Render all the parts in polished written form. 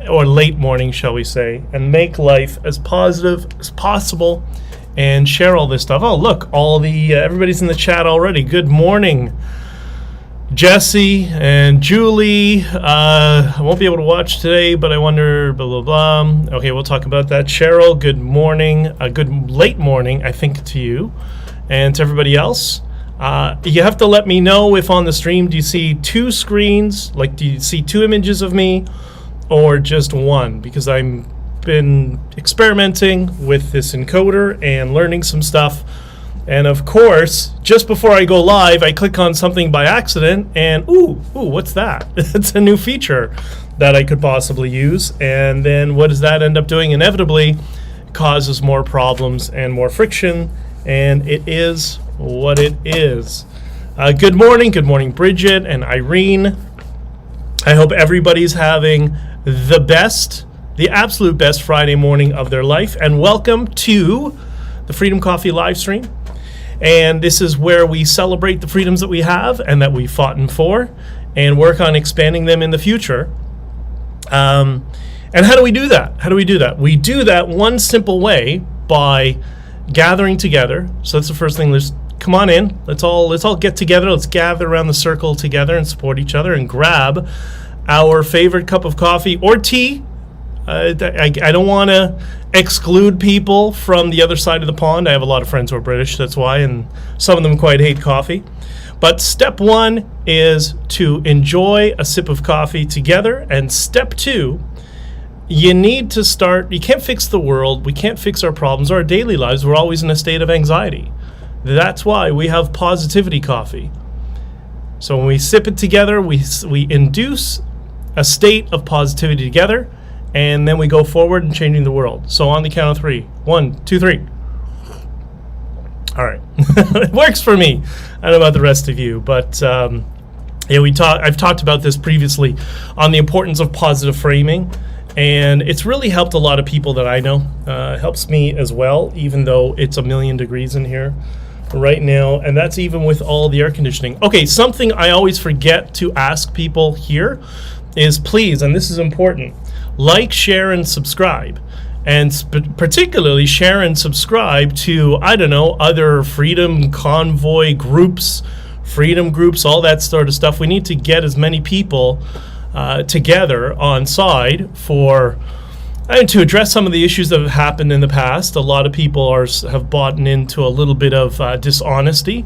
or late morning, shall we say, and make life as positive as possible and share all this stuff. Oh, look, all the everybody's in the chat already. Good morning, Jesse and Julie. I won't be able to watch today, but I wonder, blah, blah, blah. Okay, we'll talk about that. Cheryl, good morning. Good late morning, I think, to you and to everybody else. You have to let me know if on the stream, do you see two screens? Like, do you see two images of me or just one? Because I've been experimenting with this encoder and learning some stuff. And of course, just before I go live, I click on something by accident and ooh, what's that? It's a new feature that I could possibly use. And then what does that end up doing? Inevitably, it causes more problems and more friction. And it is what it is. Good morning, Bridget and Irene. I hope everybody's having the absolute best Friday morning of their life. And welcome to the Freedom Coffee live stream. And this is where we celebrate the freedoms that we have and that we fought for and work on expanding them in the future. And how do we do that? We do that one simple way by gathering together. So that's the first thing. Let's come on in. Let's all get together. Let's gather around the circle together and support each other and grab our favorite cup of coffee or tea. I don't want to exclude people from the other side of the pond. I have a lot of friends who are British, that's why, and some of them quite hate coffee. But step one is to enjoy a sip of coffee together. And step two, you need to start. You can't fix the world. We can't fix our problems or our daily lives. We're always in a state of anxiety. That's why we have positivity coffee. So when we sip it together, we induce a state of positivity together, and then we go forward in changing the world. So on the count of three. 1, 2, 3. All right. It works for me. I don't know about the rest of you, but I've talked about this previously on the importance of positive framing. And it's really helped a lot of people that I know. It helps me as well, even though it's 1,000,000 degrees in here right now. And that's even with all the air conditioning. Okay, something I always forget to ask people here is please, and this is important, like, share, and subscribe. And particularly share and subscribe to, other Freedom Convoy groups, freedom groups, all that sort of stuff. We need to get as many people together on side to address some of the issues that have happened in the past. A lot of people have bought into a little bit of dishonesty,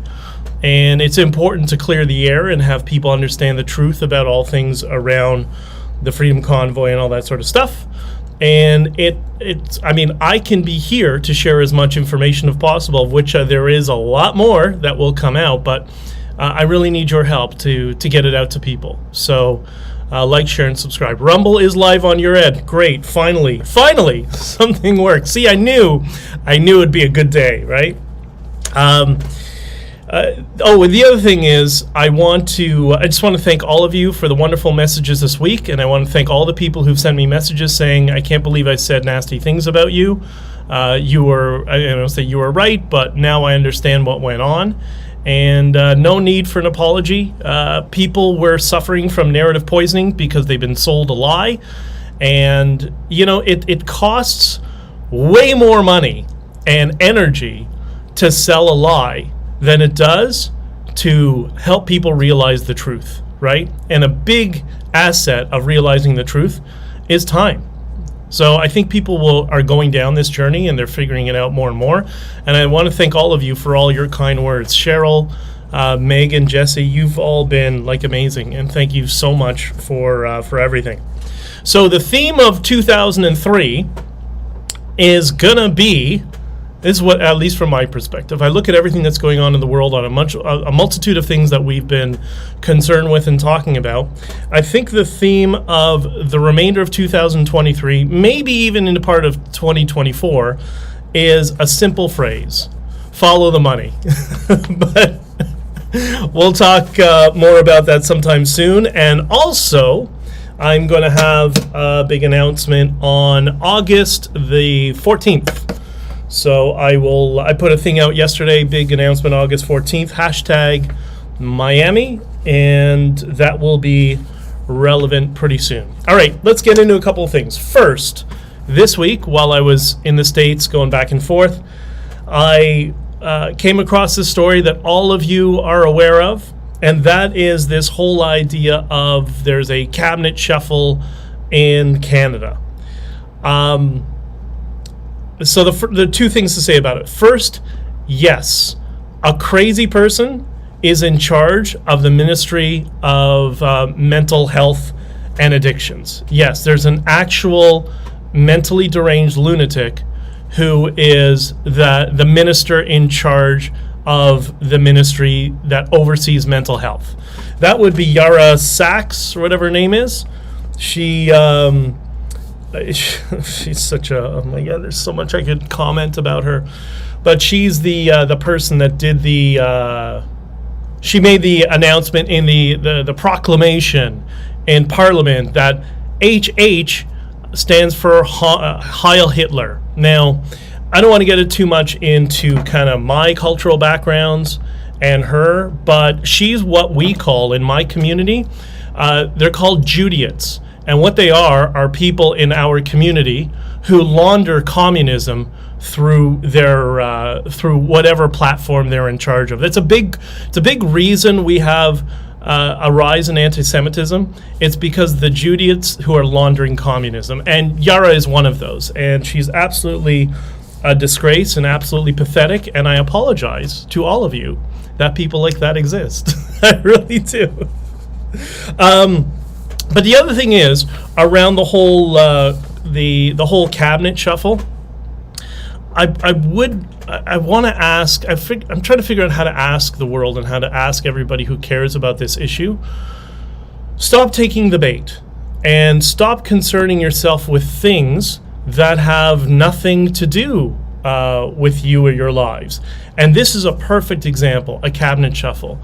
and it's important to clear the air and have people understand the truth about all things around the Freedom Convoy and all that sort of stuff. And I can be here to share as much information as possible, of which there is a lot more that will come out, but I really need your help to get it out to people. So like, share, and subscribe. Rumble is live on your end. Great. Finally, something worked. See, I knew it'd be a good day, right? And the other thing is, I just want to thank all of you for the wonderful messages this week, and I want to thank all the people who've sent me messages saying, I can't believe I said nasty things about you. You were right, but now I understand what went on. And no need for an apology. People were suffering from narrative poisoning because they've been sold a lie. And, it costs way more money and energy to sell a lie than it does to help people realize the truth, right? And a big asset of realizing the truth is time. So I think people are going down this journey and they're figuring it out more and more. And I want to thank all of you for all your kind words. Cheryl, Megan, Jesse, you've all been amazing. And thank you so much for everything. So the theme of 2003 is going to be, this is what, at least from my perspective, I look at everything that's going on in the world on a multitude of things that we've been concerned with and talking about. I think the theme of the remainder of 2023, maybe even into part of 2024, is a simple phrase: follow the money. But we'll talk more about that sometime soon. And also, I'm going to have a big announcement on August the 14th. So I put a thing out yesterday, big announcement, August 14th, #Miami, and that will be relevant pretty soon. All right, let's get into a couple of things. First, this week, while I was in the States going back and forth, I came across this story that all of you are aware of, and that is this whole idea of there's a cabinet shuffle in Canada. So the two things to say about it. First, yes, a crazy person is in charge of the Ministry of Mental Health and Addictions. Yes, there's an actual mentally deranged lunatic who is the minister in charge of the ministry that oversees mental health. That would be Yara Sachs, or whatever her name is. She's such a, oh my God, there's so much I could comment about her. But she's the person that did she made the announcement in the proclamation in Parliament that HH stands for Heil Hitler. Now, I don't want to get it too much into kind of my cultural backgrounds and her, but she's what we call in my community, they're called Judiots. And what they are people in our community who launder communism through their through whatever platform they're in charge of. It's a big reason we have a rise in anti-Semitism. It's because the Judiots who are laundering communism, and Yara is one of those, and she's absolutely a disgrace and absolutely pathetic. And I apologize to all of you that people like that exist. I really do. But the other thing is around the whole the whole cabinet shuffle. I want to ask. I'm trying to figure out how to ask the world and how to ask everybody who cares about this issue. Stop taking the bait and stop concerning yourself with things that have nothing to do with you or your lives. And this is a perfect example: a cabinet shuffle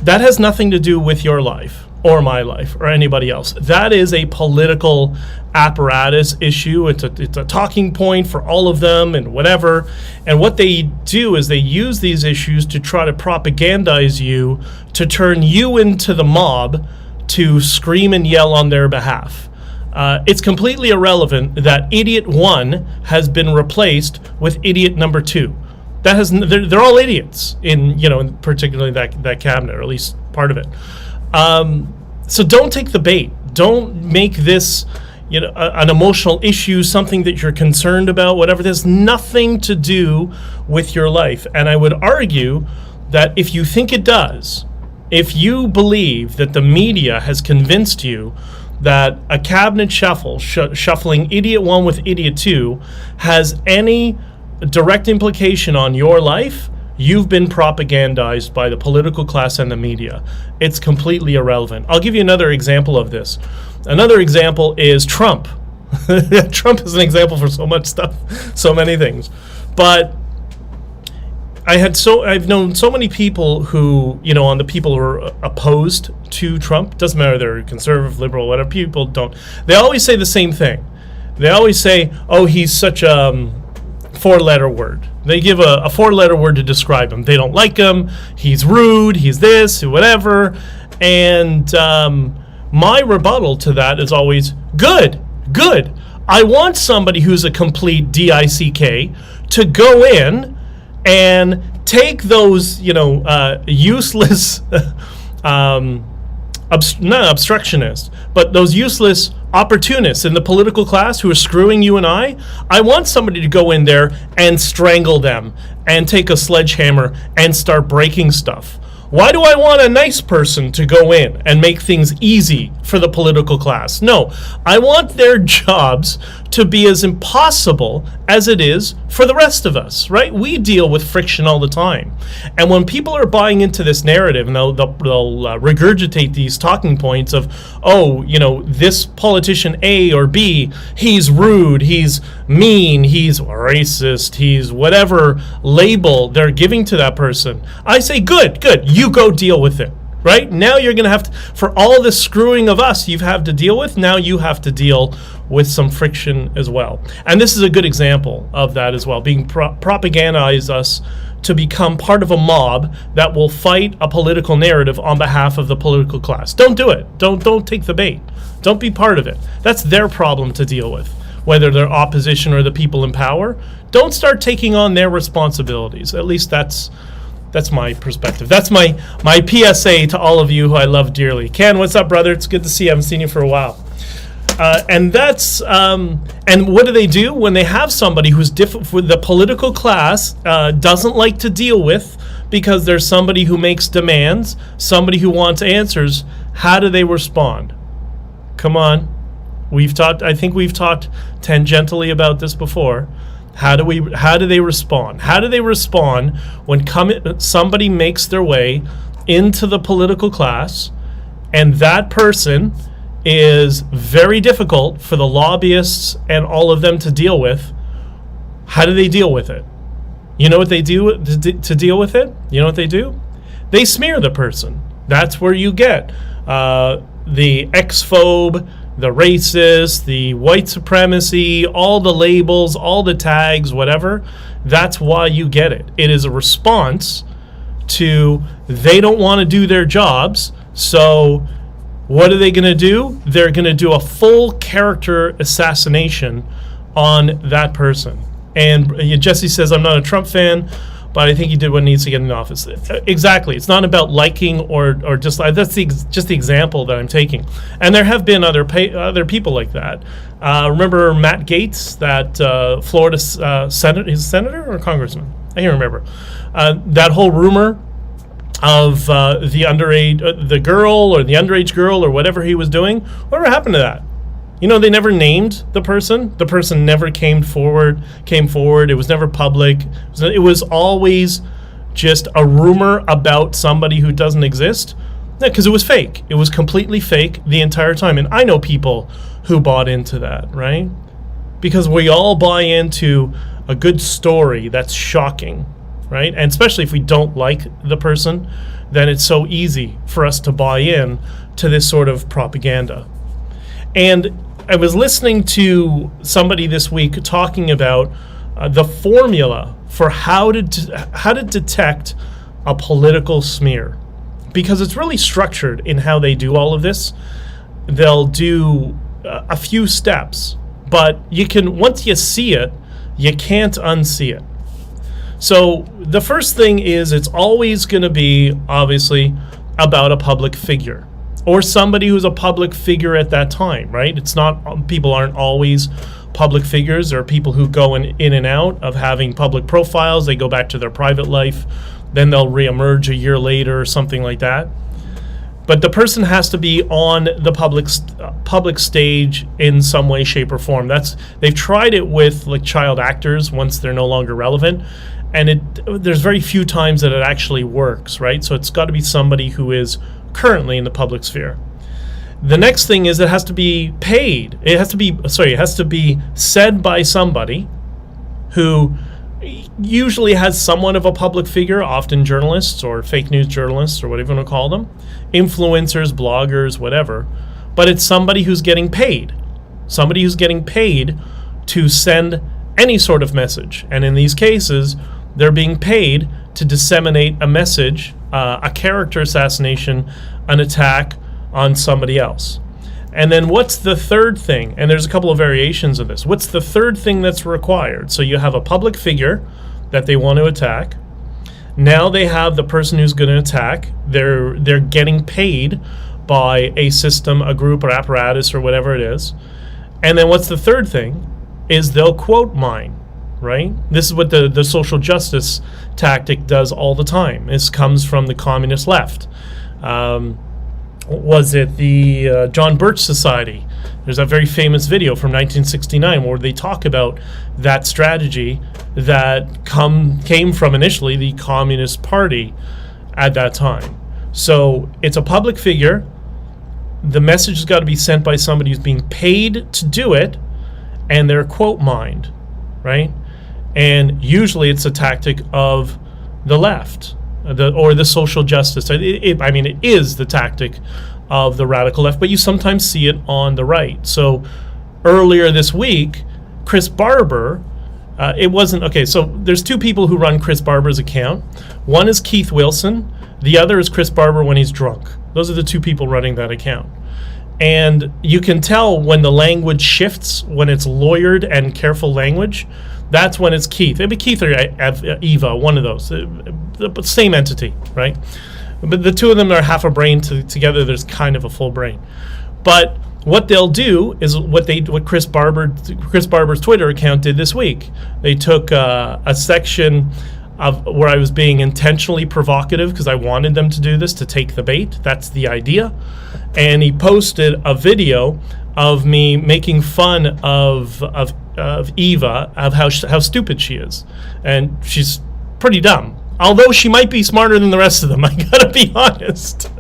that has nothing to do with your life or my life or anybody else. That is a political apparatus issue. It's a talking point for all of them and whatever. And what they do is they use these issues to try to propagandize you, to turn you into the mob, to scream and yell on their behalf. It's completely irrelevant that idiot 1 has been replaced with idiot number 2. That has they're all idiots in particularly that cabinet, or at least part of it. So don't take the bait. Don't make this, an emotional issue, something that you're concerned about, whatever. There's nothing to do with your life. And I would argue that if you think it does, if you believe that the media has convinced you that a cabinet shuffle, shuffling idiot 1 with idiot 2, has any direct implication on your life, you've been propagandized by the political class and the media. It's completely irrelevant. I'll give you another example of this. Another example is Trump. Trump is an example for so much stuff, so many things. But I've known so many people who, on the people who are opposed to Trump. Doesn't matter, they're conservative, liberal, whatever. People don't. They always say the same thing. They always say, "Oh, he's such a." 4-letter word. They give a 4-letter word to describe him. They don't like him. He's rude. He's this, whatever. And my rebuttal to that is always, good. I want somebody who's a complete DICK to go in and take those, useless, not obstructionists, but those useless opportunists in the political class who are screwing you and I want somebody to go in there and strangle them and take a sledgehammer and start breaking stuff. Why do I want a nice person to go in and make things easy for the political class? No, I want their jobs to be as impossible as it is for the rest of us, right? We deal with friction all the time. And when people are buying into this narrative, and they'll regurgitate these talking points of, this politician A or B, he's rude, he's mean, he's racist, he's whatever label they're giving to that person. I say, good, you go deal with it. Right? Now you're going to have to, for all the screwing of us you've had to deal with, now you have to deal with some friction as well. And this is a good example of that as well, being propagandized us to become part of a mob that will fight a political narrative on behalf of the political class. Don't do it. Don't take the bait. Don't be part of it. That's their problem to deal with, whether they're opposition or the people in power. Don't start taking on their responsibilities. At least that's my perspective. That's my PSA to all of you who I love dearly. Ken, what's up, brother? It's good to see you. I haven't seen you for a while. And what do they do when they have somebody who's the political class doesn't like to deal with, because there's somebody who makes demands, somebody who wants answers? How do they respond? Come on. I think we've talked tangentially about this before. How do they respond? How do they respond when somebody makes their way into the political class, and that person is very difficult for the lobbyists and all of them to deal with? How do they deal with it? You know what they do to deal with it? You know what they do? They smear the person. That's where you get the ex-phobe, the racist, the white supremacy, all the labels, all the tags, whatever. That's why you get it. It is a response to, they don't want to do their jobs, so what are they going to do? They're going to do a full character assassination on that person. And Jesse says, I'm not a Trump fan, but I think he did what needs to get in office. Exactly. It's not about liking or dislike. That's just the example that I'm taking. And there have been other people like that. Remember Matt Gaetz, that Florida senator or congressman? I can't remember. That whole rumor of the underage, the girl or the underage girl or whatever he was doing. Whatever happened to that? You know, they never named the person. The person never came forward. It was never public. It was always just a rumor about somebody who doesn't exist. Because it was fake. It was completely fake the entire time. And I know people who bought into that, right? Because we all buy into a good story that's shocking, right? And especially if we don't like the person, then it's so easy for us to buy in to this sort of propaganda. And I was listening to somebody this week talking about the formula for how to detect a political smear, because it's really structured in how they do all of this. They'll do a few steps, but once you see it, you can't unsee it. So the first thing is, it's always going to be, obviously, about a public figure, or somebody who's a public figure at that time, right? It's not, people aren't always public figures. There are people who go in and out of having public profiles. They go back to their private life, then they'll reemerge a year later or something like that. But the person has to be on the public stage in some way, shape, or form. They've tried it with like child actors once they're no longer relevant, and there's very few times that it actually works, right? So it's got to be somebody who is currently in the public sphere. The next thing is, it has to be paid. It has to be said by somebody who usually has somewhat of a public figure, often journalists or fake news journalists or whatever you want to call them, influencers, bloggers, whatever. But it's somebody who's getting paid. Somebody who's getting paid to send any sort of message. And in these cases, they're being paid to disseminate a message, a character assassination, an attack on somebody else. And then what's the third thing? And there's a couple of variations of this. What's the third thing that's required? So you have a public figure that they want to attack. Now they have the person who's going to attack. They're getting paid by a system, a group, or apparatus, or whatever it is. And then what's the third thing? Is they'll quote mine, right? This is what the social justice tactic does all the time. This comes from the communist left. Was it the John Birch Society? There's a very famous video from 1969 where they talk about that strategy that came from initially the Communist Party at that time. So it's a public figure. The message has got to be sent by somebody who's being paid to do it, and they're quote mined, right? And usually it's a tactic of the left. Or the social justice. It is the tactic of the radical left, but you sometimes see it on the right. So earlier this week, Chris Barber It wasn't, okay, so there's two people who run Chris Barber's account. One is Keith Wilson. The other is Chris Barber when he's drunk. Those are the two people running that account. And you can tell when the language shifts, when it's lawyered and careful language, that's when it's Keith. It'd be Keith or Eva, one of those. The same entity, right? But the two of them are half a brain together. There's kind of a full brain. But what they'll do is what Chris Barber's Twitter account did this week. They took a section of where I was being intentionally provocative because I wanted them to do this, to take the bait. That's the idea. And he posted a video of me making fun of Eva, of how stupid she is. And she's pretty dumb. Although she might be smarter than the rest of them, I gotta be honest.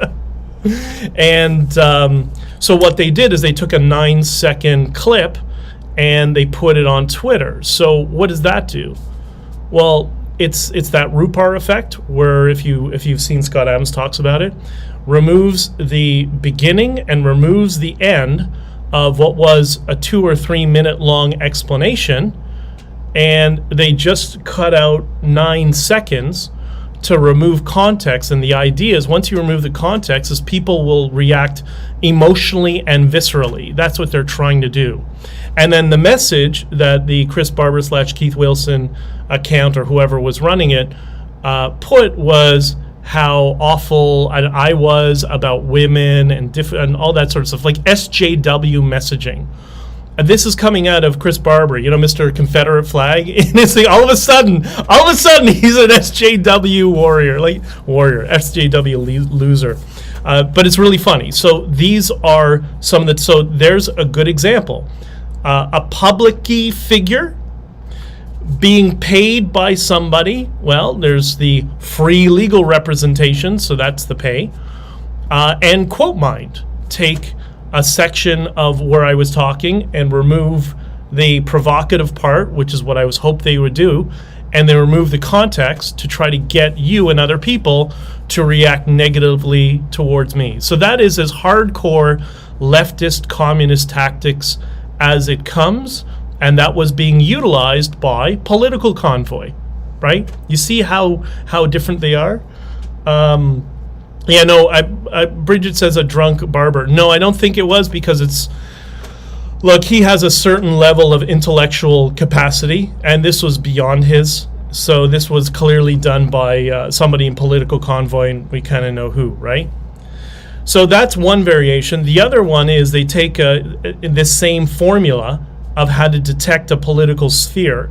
And so what they did is they took a 9-second clip and they put it on Twitter. So what does that do? Well, it's that Rupar effect, where if you've seen Scott Adams talks about it, removes the beginning and removes the end of what was a 2 or 3 minute long explanation, and they just cut out 9 seconds to remove context. And the idea is once you remove the context is people will react emotionally and viscerally. That's what they're trying to do. And then the message that the Chris Barber / Keith Wilson account or whoever was running it put was how awful I was about women and all that sort of stuff, like SJW messaging. And this is coming out of Chris Barber, Mr. Confederate flag. And it's like all of a sudden, he's an SJW warrior, SJW loser. But it's really funny. So these are some that. So there's a good example. A public-y figure being paid by somebody. Well, there's the free legal representation, so that's the pay. And QuoteMind take a section of where I was talking and remove the provocative part, which is what I was hoped they would do, and they remove the context to try to get you and other people to react negatively towards me. So that is as hardcore leftist communist tactics as it comes, and that was being utilized by Political Convoy, right? You see how different they are? Yeah, no, Bridget says a drunk Barber. No, I don't think it was, because look, he has a certain level of intellectual capacity, and this was beyond his. So this was clearly done by somebody in Political Convoy, and we kind of know who, right? So that's one variation. The other one is they take this same formula of how to detect a political smear.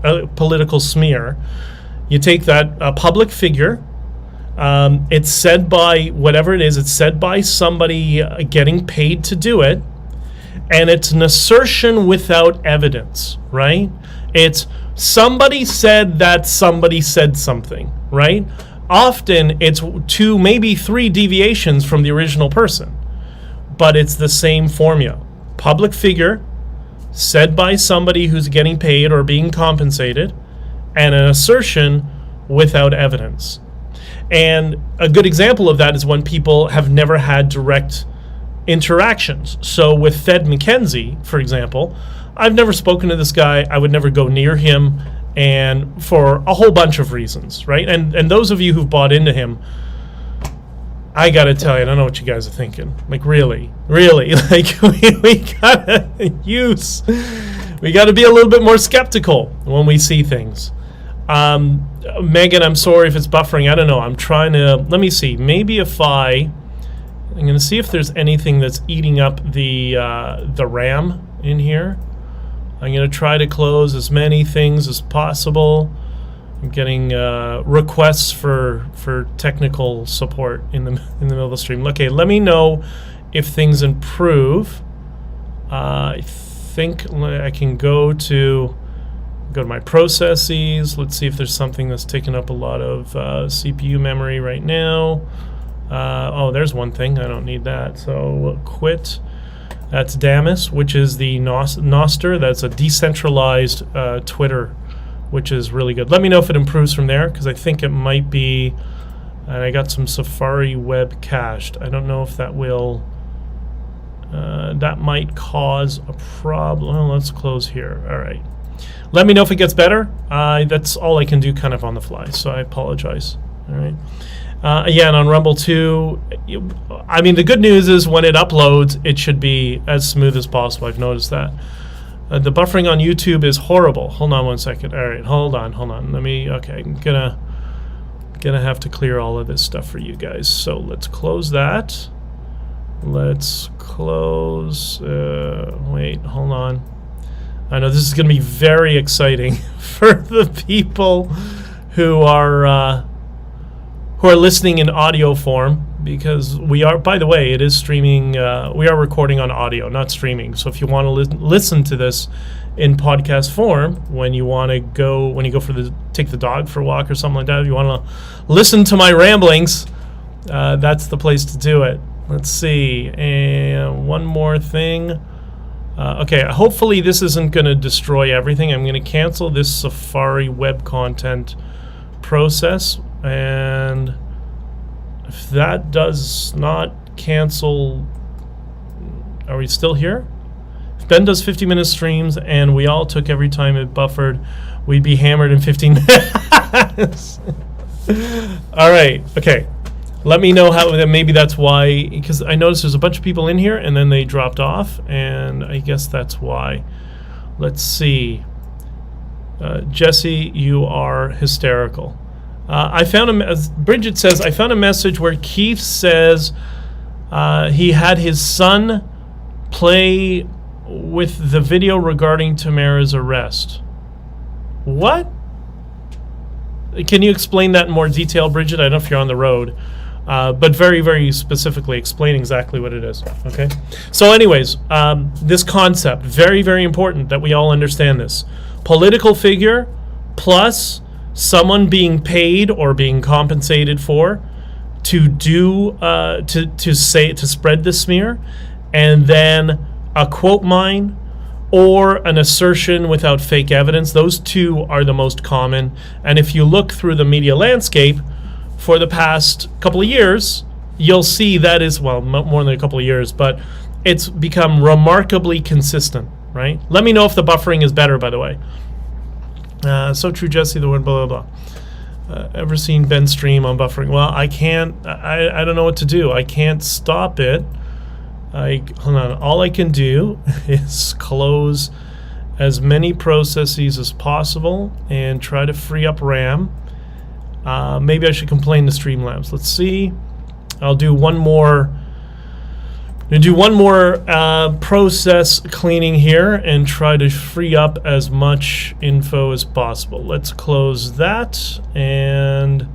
You take that public figure. It's said by whatever it is. It's said by somebody getting paid to do it, and it's an assertion without evidence, right? It's somebody said that somebody said something, right? Often it's 2, maybe 3 deviations from the original person, but it's the same formula. Public figure said by somebody who's getting paid or being compensated, and an assertion without evidence. And a good example of that is when people have never had direct interactions. So with Fed McKenzie, for example, I've never spoken to this guy. I would never go near him, and for a whole bunch of reasons, right? And those of you who've bought into him, I gotta tell you, I don't know what you guys are thinking. Like, really, like we gotta be a little bit more skeptical when we see things. Megan, I'm sorry if it's buffering. I don't know. I'm trying to, let me see. Maybe if I'm going to see if there's anything that's eating up the RAM in here. I'm going to try to close as many things as possible. I'm getting requests for technical support in the middle of the stream. Okay, let me know if things improve. I think I can go to my processes. Let's see if there's something that's taking up a lot of CPU memory right now. Oh, there's one thing. I don't need that. So we'll quit. That's Damus, which is the Noster. That's a decentralized Twitter, which is really good. Let me know if it improves from there, because I think it might be. And I got some Safari web cached. I don't know if that will. That might cause a problem. Well, let's close here. All right. let me know if it gets better. That's all I can do kind of on the fly, so I apologize. All right. Yeah, and on Rumble too, I mean, the good news is when it uploads, it should be as smooth as possible. I've noticed that. The buffering on YouTube is horrible. Hold on one second. All right, hold on. Okay, I'm gonna have to clear all of this stuff for you guys. So let's close that. Let's close. Wait, hold on. I know this is gonna be very exciting for the people who are listening in audio form, because we are, by the way, it is streaming. We are recording on audio, not streaming. So if you want to listen to this in podcast form, when you go take the dog for a walk or something like that, if you want to listen to my ramblings, that's the place to do it. Let's see, and one more thing. Okay, hopefully this isn't going to destroy everything. I'm going to cancel this Safari web content process, and if that does not cancel, are we still here? If Ben does 50-minute streams and we all took every time it buffered, we'd be hammered in 15 minutes. All right, okay. Let me know how, maybe that's why, because I noticed there's a bunch of people in here and then they dropped off, and I guess that's why. Let's see. Jesse, you are hysterical. I found as Bridget says, I found a message where Keith says he had his son play with the video regarding Tamara's arrest. What? Can you explain that in more detail, Bridget? I don't know if you're on the road, but very, very specifically explain exactly what it is. Okay. So anyways, this concept, very, very important that we all understand this. Political figure plus someone being paid or being compensated for to do to spread the smear, and then a quote mine or an assertion without fake evidence. Those two are the most common, and if you look through the media landscape for the past couple of years, you'll see that is, well, more than a couple of years, but it's become remarkably consistent, right? Let me know if the buffering is better, by the way. So true, Jesse, the word blah, blah, blah. Ever seen Ben stream on buffering? Well, I can't, I don't know what to do. I can't stop it. Hold on. All I can do is close as many processes as possible and try to free up RAM. Maybe I should complain to Streamlabs. Let's see. I'll do one more. I'm going to do one more process cleaning here and try to free up as much info as possible. Let's close that, and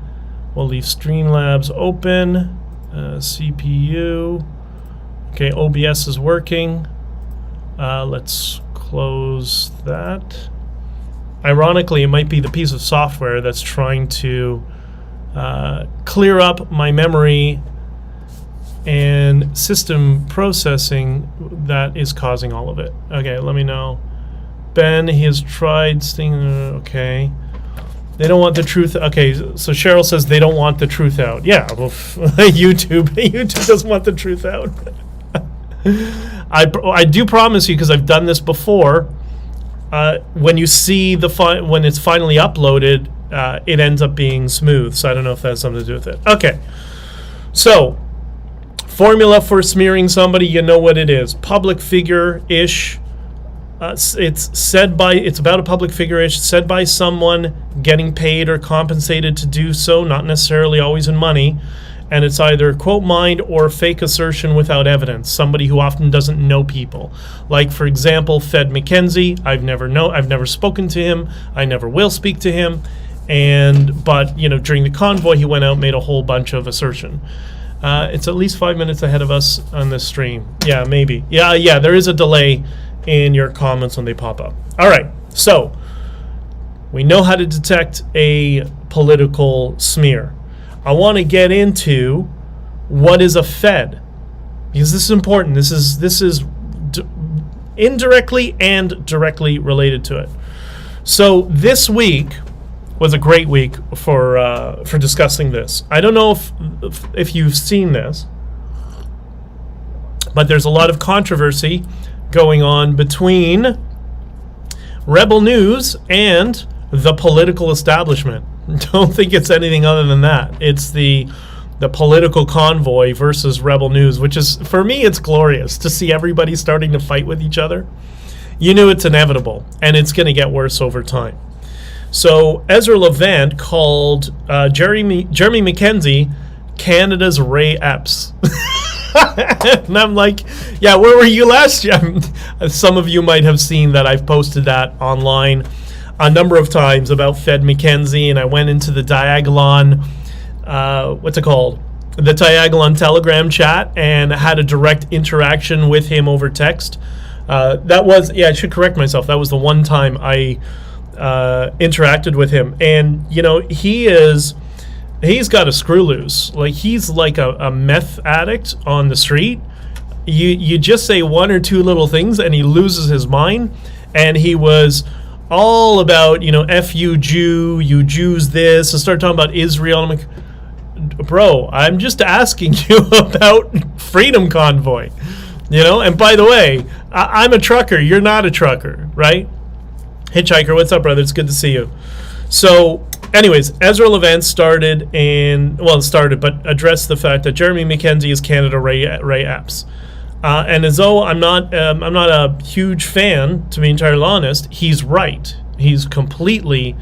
we'll leave Streamlabs open. CPU. Okay, OBS is working. Let's close that. Ironically, it might be the piece of software that's trying to clear up my memory and system processing that is causing all of it. Okay, let me know. Ben, he has tried sting. Okay. They don't want the truth. Okay, so Cheryl says they don't want the truth out. Yeah, well, YouTube doesn't want the truth out. I do promise you, because I've done this before, when you see when it's finally uploaded, it ends up being smooth. So I don't know if that has something to do with it. Okay, so formula for smearing somebody, you know what it is. Public figure-ish. It's about a public figure-ish, said by someone getting paid or compensated to do so, not necessarily always in money. And it's either quote mined or fake assertion without evidence. Somebody who often doesn't know people. Like, for example, Fed McKenzie. I've never spoken to him. I never will speak to him. But during the convoy, he went out and made a whole bunch of assertion. It's at least 5 minutes ahead of us on this stream. Yeah, maybe. Yeah, there is a delay in your comments when they pop up. All right, so we know how to detect a political smear. I want to get into what is a Fed, because this is important. This is indirectly and directly related to it. So this week was a great week for discussing this. I don't know if you've seen this, but there's a lot of controversy going on between Rebel News and the political establishment. Don't think it's anything other than that. It's the political convoy versus Rebel News, which is, for me, it's glorious to see everybody starting to fight with each other. You knew it's inevitable, and it's going to get worse over time. So Ezra Levant called Jeremy Mackenzie Canada's Ray Epps. And I'm like, yeah, where were you last year? Some of you might have seen that I've posted that online a number of times about Fed Mackenzie, and I went into the Diagolon, what's it called? The Diagolon Telegram chat, and had a direct interaction with him over text. That was, I should correct myself. That was the one time I interacted with him. And, he's got a screw loose. Like, he's like a meth addict on the street. You just say one or two little things and he loses his mind. And he was all about, F you Jew, you Jews this, and start talking about Israel. I'm like, bro, I'm just asking you about Freedom Convoy. And by the way, I'm a trucker. You're not a trucker, right? Hitchhiker, what's up, brother? It's good to see you. So, anyways, Ezra Levant but addressed the fact that Jeremy Mackenzie is Canada Ray Epps. And as though I'm not a huge fan, to be entirely honest, he's right. He's completely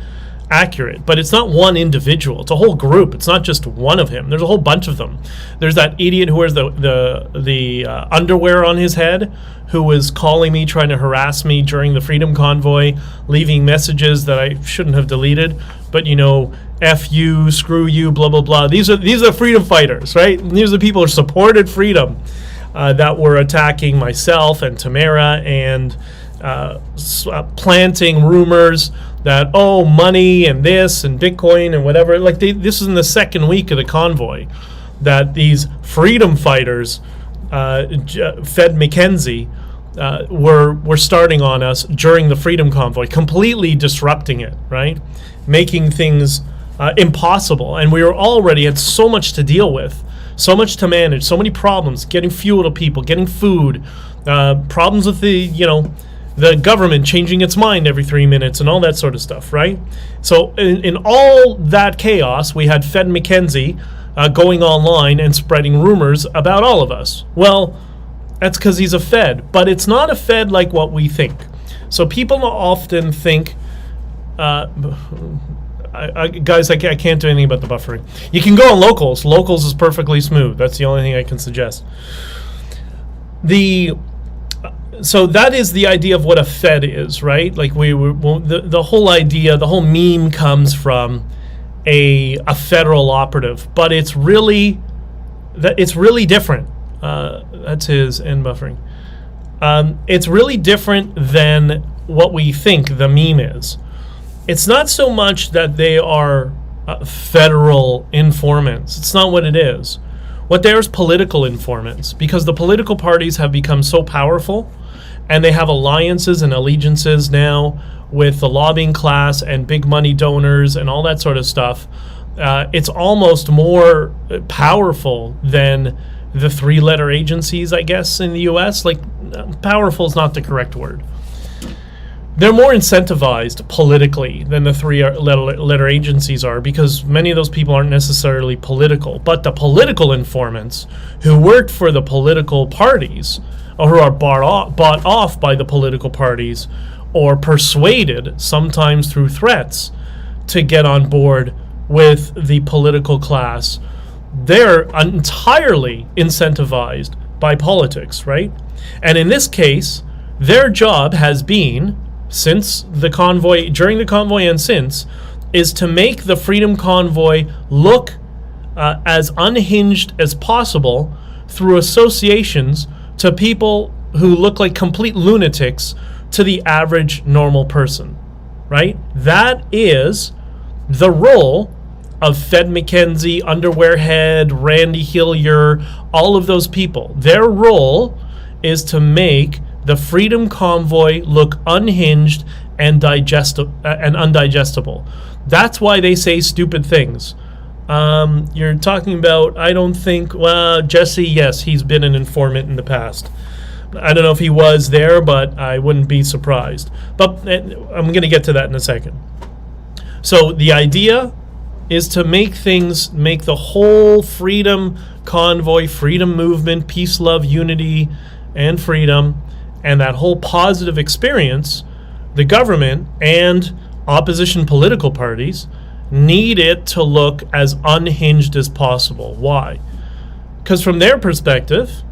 accurate, but it's not one individual. It's a whole group. It's not just one of him. There's a whole bunch of them. There's that idiot who wears the underwear on his head, who was calling me, trying to harass me during the Freedom Convoy, leaving messages that I shouldn't have deleted. But F you, screw you, blah blah blah. These are freedom fighters, right? These are the people who supported freedom that were attacking myself and Tamara and planting rumors that, money and this and Bitcoin and whatever. Like, this is in the second week of the convoy that these freedom fighters, Fed Mackenzie, were starting on us during the Freedom Convoy, completely disrupting it, right? Making things impossible. And we were already had so much to deal with, so much to manage, so many problems, getting fuel to people, getting food, problems with the government changing its mind every 3 minutes and all that sort of stuff, right? So in all that chaos, we had Fed Mackenzie going online and spreading rumors about all of us. Well, that's because he's a Fed, but it's not a Fed like what we think. So people often think, guys, I can't do anything about the buffering. You can go on locals. Locals is perfectly smooth. That's the only thing I can suggest. So that is the idea of what a Fed is, right? Like the whole idea, the whole meme comes from a federal operative, but it's really different. That's his end buffering. It's really different than what we think the meme is. It's not so much that they are federal informants. It's not what it is. What they are is political informants, because the political parties have become so powerful, and they have alliances and allegiances now with the lobbying class and big money donors and all that sort of stuff. It's almost more powerful than the three-letter agencies, I guess, in the U.S. Like, powerful is not the correct word. They're more incentivized politically than the three-letter agencies are, because many of those people aren't necessarily political. But the political informants who worked for the political parties, or who are bought off by the political parties, or persuaded, sometimes through threats, to get on board with the political class, they're entirely incentivized by politics, right? And in this case, their job has been, since the convoy, during the convoy and since, is to make the Freedom Convoy look as unhinged as possible through associations to people who look like complete lunatics to the average normal person, right? That is the role of Fed Mackenzie, Underwear Head, Randy Hillier, all of those people. Their role is to make the Freedom Convoy look unhinged and undigestible. That's why they say stupid things. You're talking about, I don't think, well, Jesse, yes, he's been an informant in the past. I don't know if he was there, but I wouldn't be surprised. But I'm going to get to that in a second. So the idea is to make the whole freedom convoy, freedom movement, peace, love, unity, and freedom, and that whole positive experience, the government and opposition political parties need it to look as unhinged as possible. Why? Because from their perspective,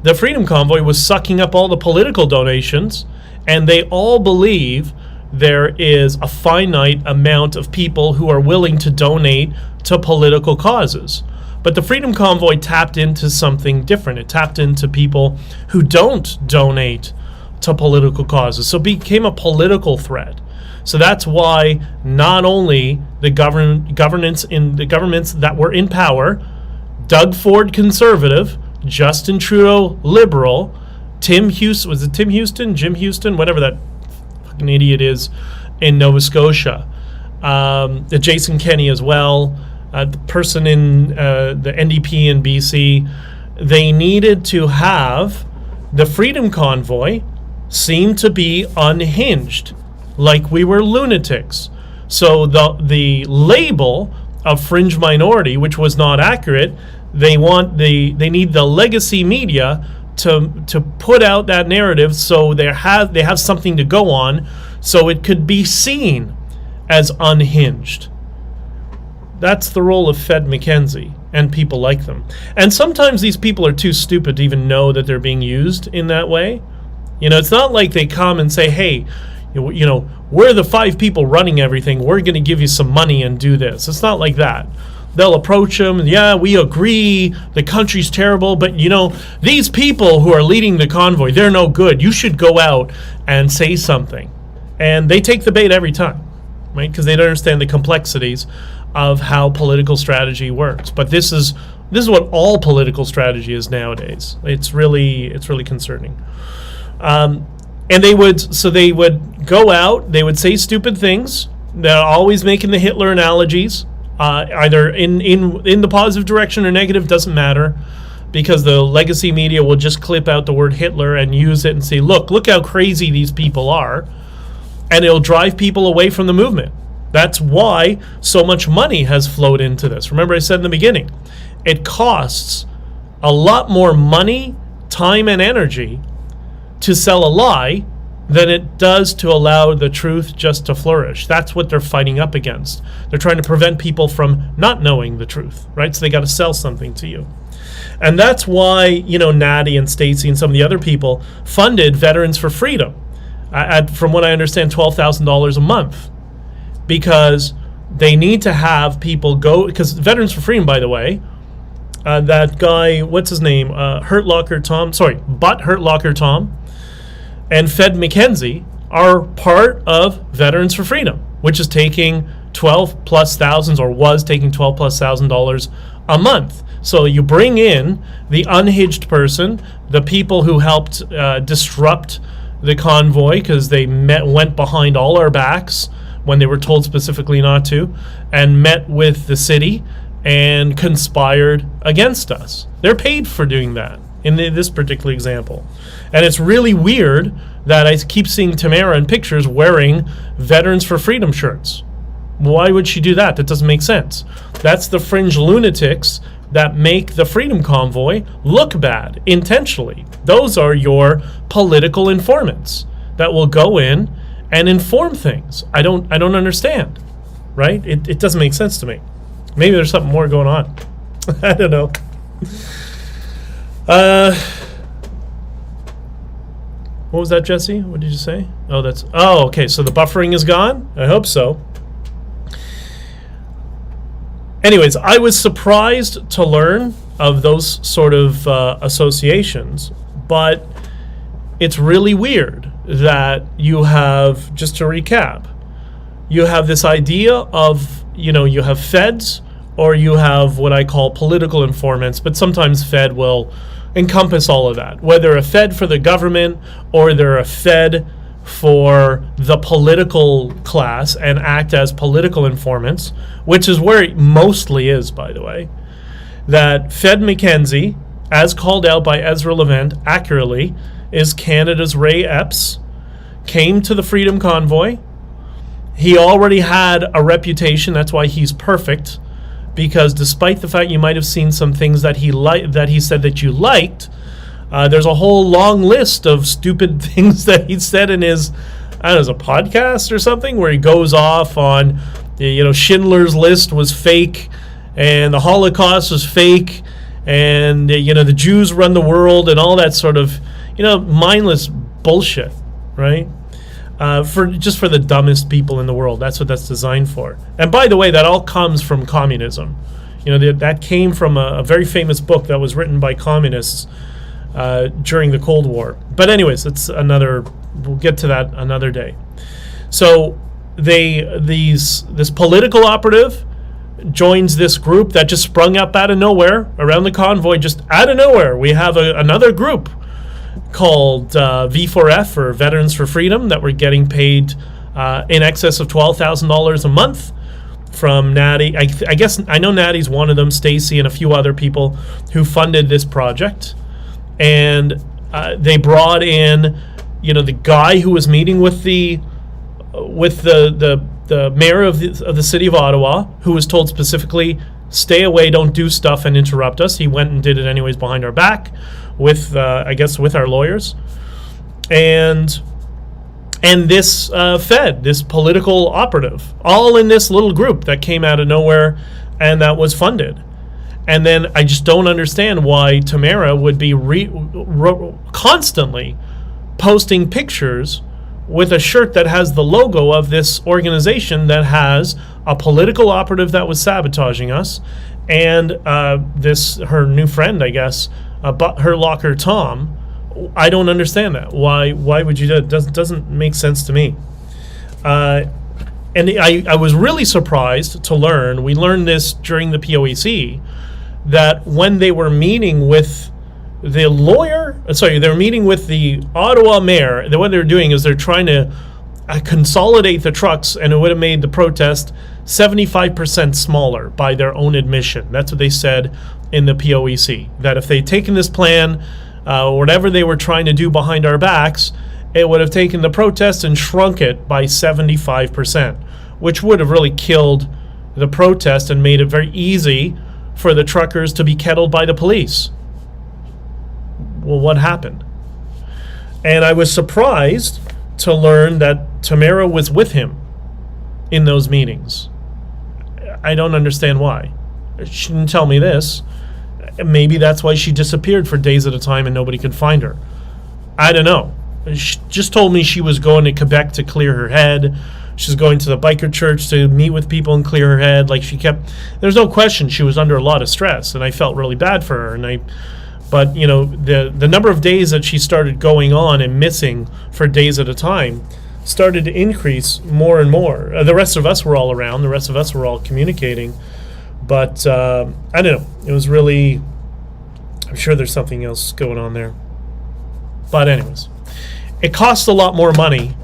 the Freedom Convoy was sucking up all the political donations, and they all believe there is a finite amount of people who are willing to donate to political causes. But the Freedom Convoy tapped into something different. It tapped into people who don't donate to political causes, so it became a political threat. So that's why not only the governments that were in power, Doug Ford conservative, Justin Trudeau liberal, Jim Houston, whatever that fucking idiot is in Nova Scotia, Jason Kenney as well, the person in the NDP in BC, they needed to have the Freedom Convoy seem to be unhinged, like we were lunatics. So the label of fringe minority, which was not accurate, they need the legacy media to put out that narrative, so they have something to go on, so it could be seen as unhinged. That's the role of Fed McKenzie and people like them. And sometimes these people are too stupid to even know that they're being used in that way. You know, it's not like they come and say, hey, you know, we're the 5 people running everything, we're going to give you some money and do this. It's not like that. They'll approach them, yeah, we agree, the country's terrible, but, you know, these people who are leading the convoy, they're no good. You should go out and say something. And they take the bait every time, right? Because they don't understand the complexities of how political strategy works. But this is what all political strategy is nowadays. It's really concerning. And they would go out, they would say stupid things. They're always making the Hitler analogies, either in the positive direction or negative, doesn't matter, because the legacy media will just clip out the word Hitler and use it and say, look how crazy these people are, and it'll drive people away from the movement. That's why so much money has flowed into this. Remember I said in the beginning, it costs a lot more money, time, and energy to sell a lie than it does to allow the truth just to flourish. That's what they're fighting up against. They're trying to prevent people from not knowing the truth, right? So they got to sell something to you. And that's why, you know, Natty and Stacey and some of the other people funded Veterans for Freedom at, from what I understand, $12,000 a month, because they need to have people go, because Veterans for Freedom, by the way, that guy, what's his name? Butt Hurt Locker Tom, and Fed McKenzie are part of Veterans for Freedom, which is taking was taking $12,000+ a month. So you bring in the unhinged person, the people who helped disrupt the convoy because they went behind all our backs when they were told specifically not to, and met with the city and conspired against us. They're paid for doing that in this particular example. And it's really weird that I keep seeing Tamara in pictures wearing Veterans for Freedom shirts. Why would she do that? That doesn't make sense. That's the fringe lunatics that make the Freedom Convoy look bad intentionally. Those are your political informants that will go in and inform things. I don't understand, right? It doesn't make sense to me. Maybe there's something more going on. I don't know. What was that, Jesse? What did you say? Okay, so the buffering is gone? I hope so. Anyways, I was surprised to learn of those sort of associations, but it's really weird that you have, just to recap, you have this idea of, you have feds, or you have what I call political informants, but sometimes Fed will encompass all of that, whether a Fed for the government or they're a Fed for the political class and act as political informants, which is where it mostly is, by the way. That Fed McKenzie, as called out by Ezra Levant accurately, is Canada's Ray Epps came to the Freedom Convoy. He already had a reputation. That's why he's perfect, because despite the fact you might have seen some things that he said that you liked, there's a whole long list of stupid things that he said in his, I don't know, a podcast or something, where he goes off on, Schindler's List was fake, and the Holocaust was fake, and the Jews run the world, and all that sort of mindless bullshit, right? For the dumbest people in the world. That's what that's designed for. And by the way, that all comes from communism. That came from a very famous book that was written by communists during the Cold War. But anyways, we'll get to that another day. So this political operative joins this group that just sprung up out of nowhere around the convoy, just out of nowhere. We have another group called V4F, or Veterans for Freedom, that were getting paid in excess of $12,000 a month from Natty. I guess I know Natty's one of them, Stacy, and a few other people who funded this project. And they brought in, the guy who was meeting with the mayor of the city of Ottawa, who was told specifically, stay away, don't do stuff and interrupt us. He went and did it anyways behind our back with our lawyers. And this this political operative, all in this little group that came out of nowhere and that was funded. And then I just don't understand why Tamara would be constantly posting pictures with a shirt that has the logo of this organization that has a political operative that was sabotaging us, and her new friend, I guess, her locker Tom. I don't understand that. Why would you do it? Doesn't make sense to me. And I was really surprised to learn, we learned this during the POEC, that when they were meeting with they were meeting with the Ottawa mayor, what they're doing is they're trying to consolidate the trucks, and it would have made the protest 75% smaller by their own admission. That's what they said in the POEC, that if they'd taken this plan, whatever they were trying to do behind our backs, it would have taken the protest and shrunk it by 75%, which would have really killed the protest and made it very easy for the truckers to be kettled by the police. Well, what happened? And I was surprised to learn that Tamara was with him in those meetings. I don't understand why. She didn't tell me this. Maybe that's why she disappeared for days at a time and nobody could find her. I don't know. She just told me she was going to Quebec to clear her head. She's going to the biker church to meet with people and clear her head. There's no question she was under a lot of stress, and I felt really bad for her. But the number of days that she started going on and missing for days at a time started to increase more and more. The rest of us were all around. The rest of us were all communicating. But I don't know. It was really, I'm sure there's something else going on there. But anyways, it costs a lot more money,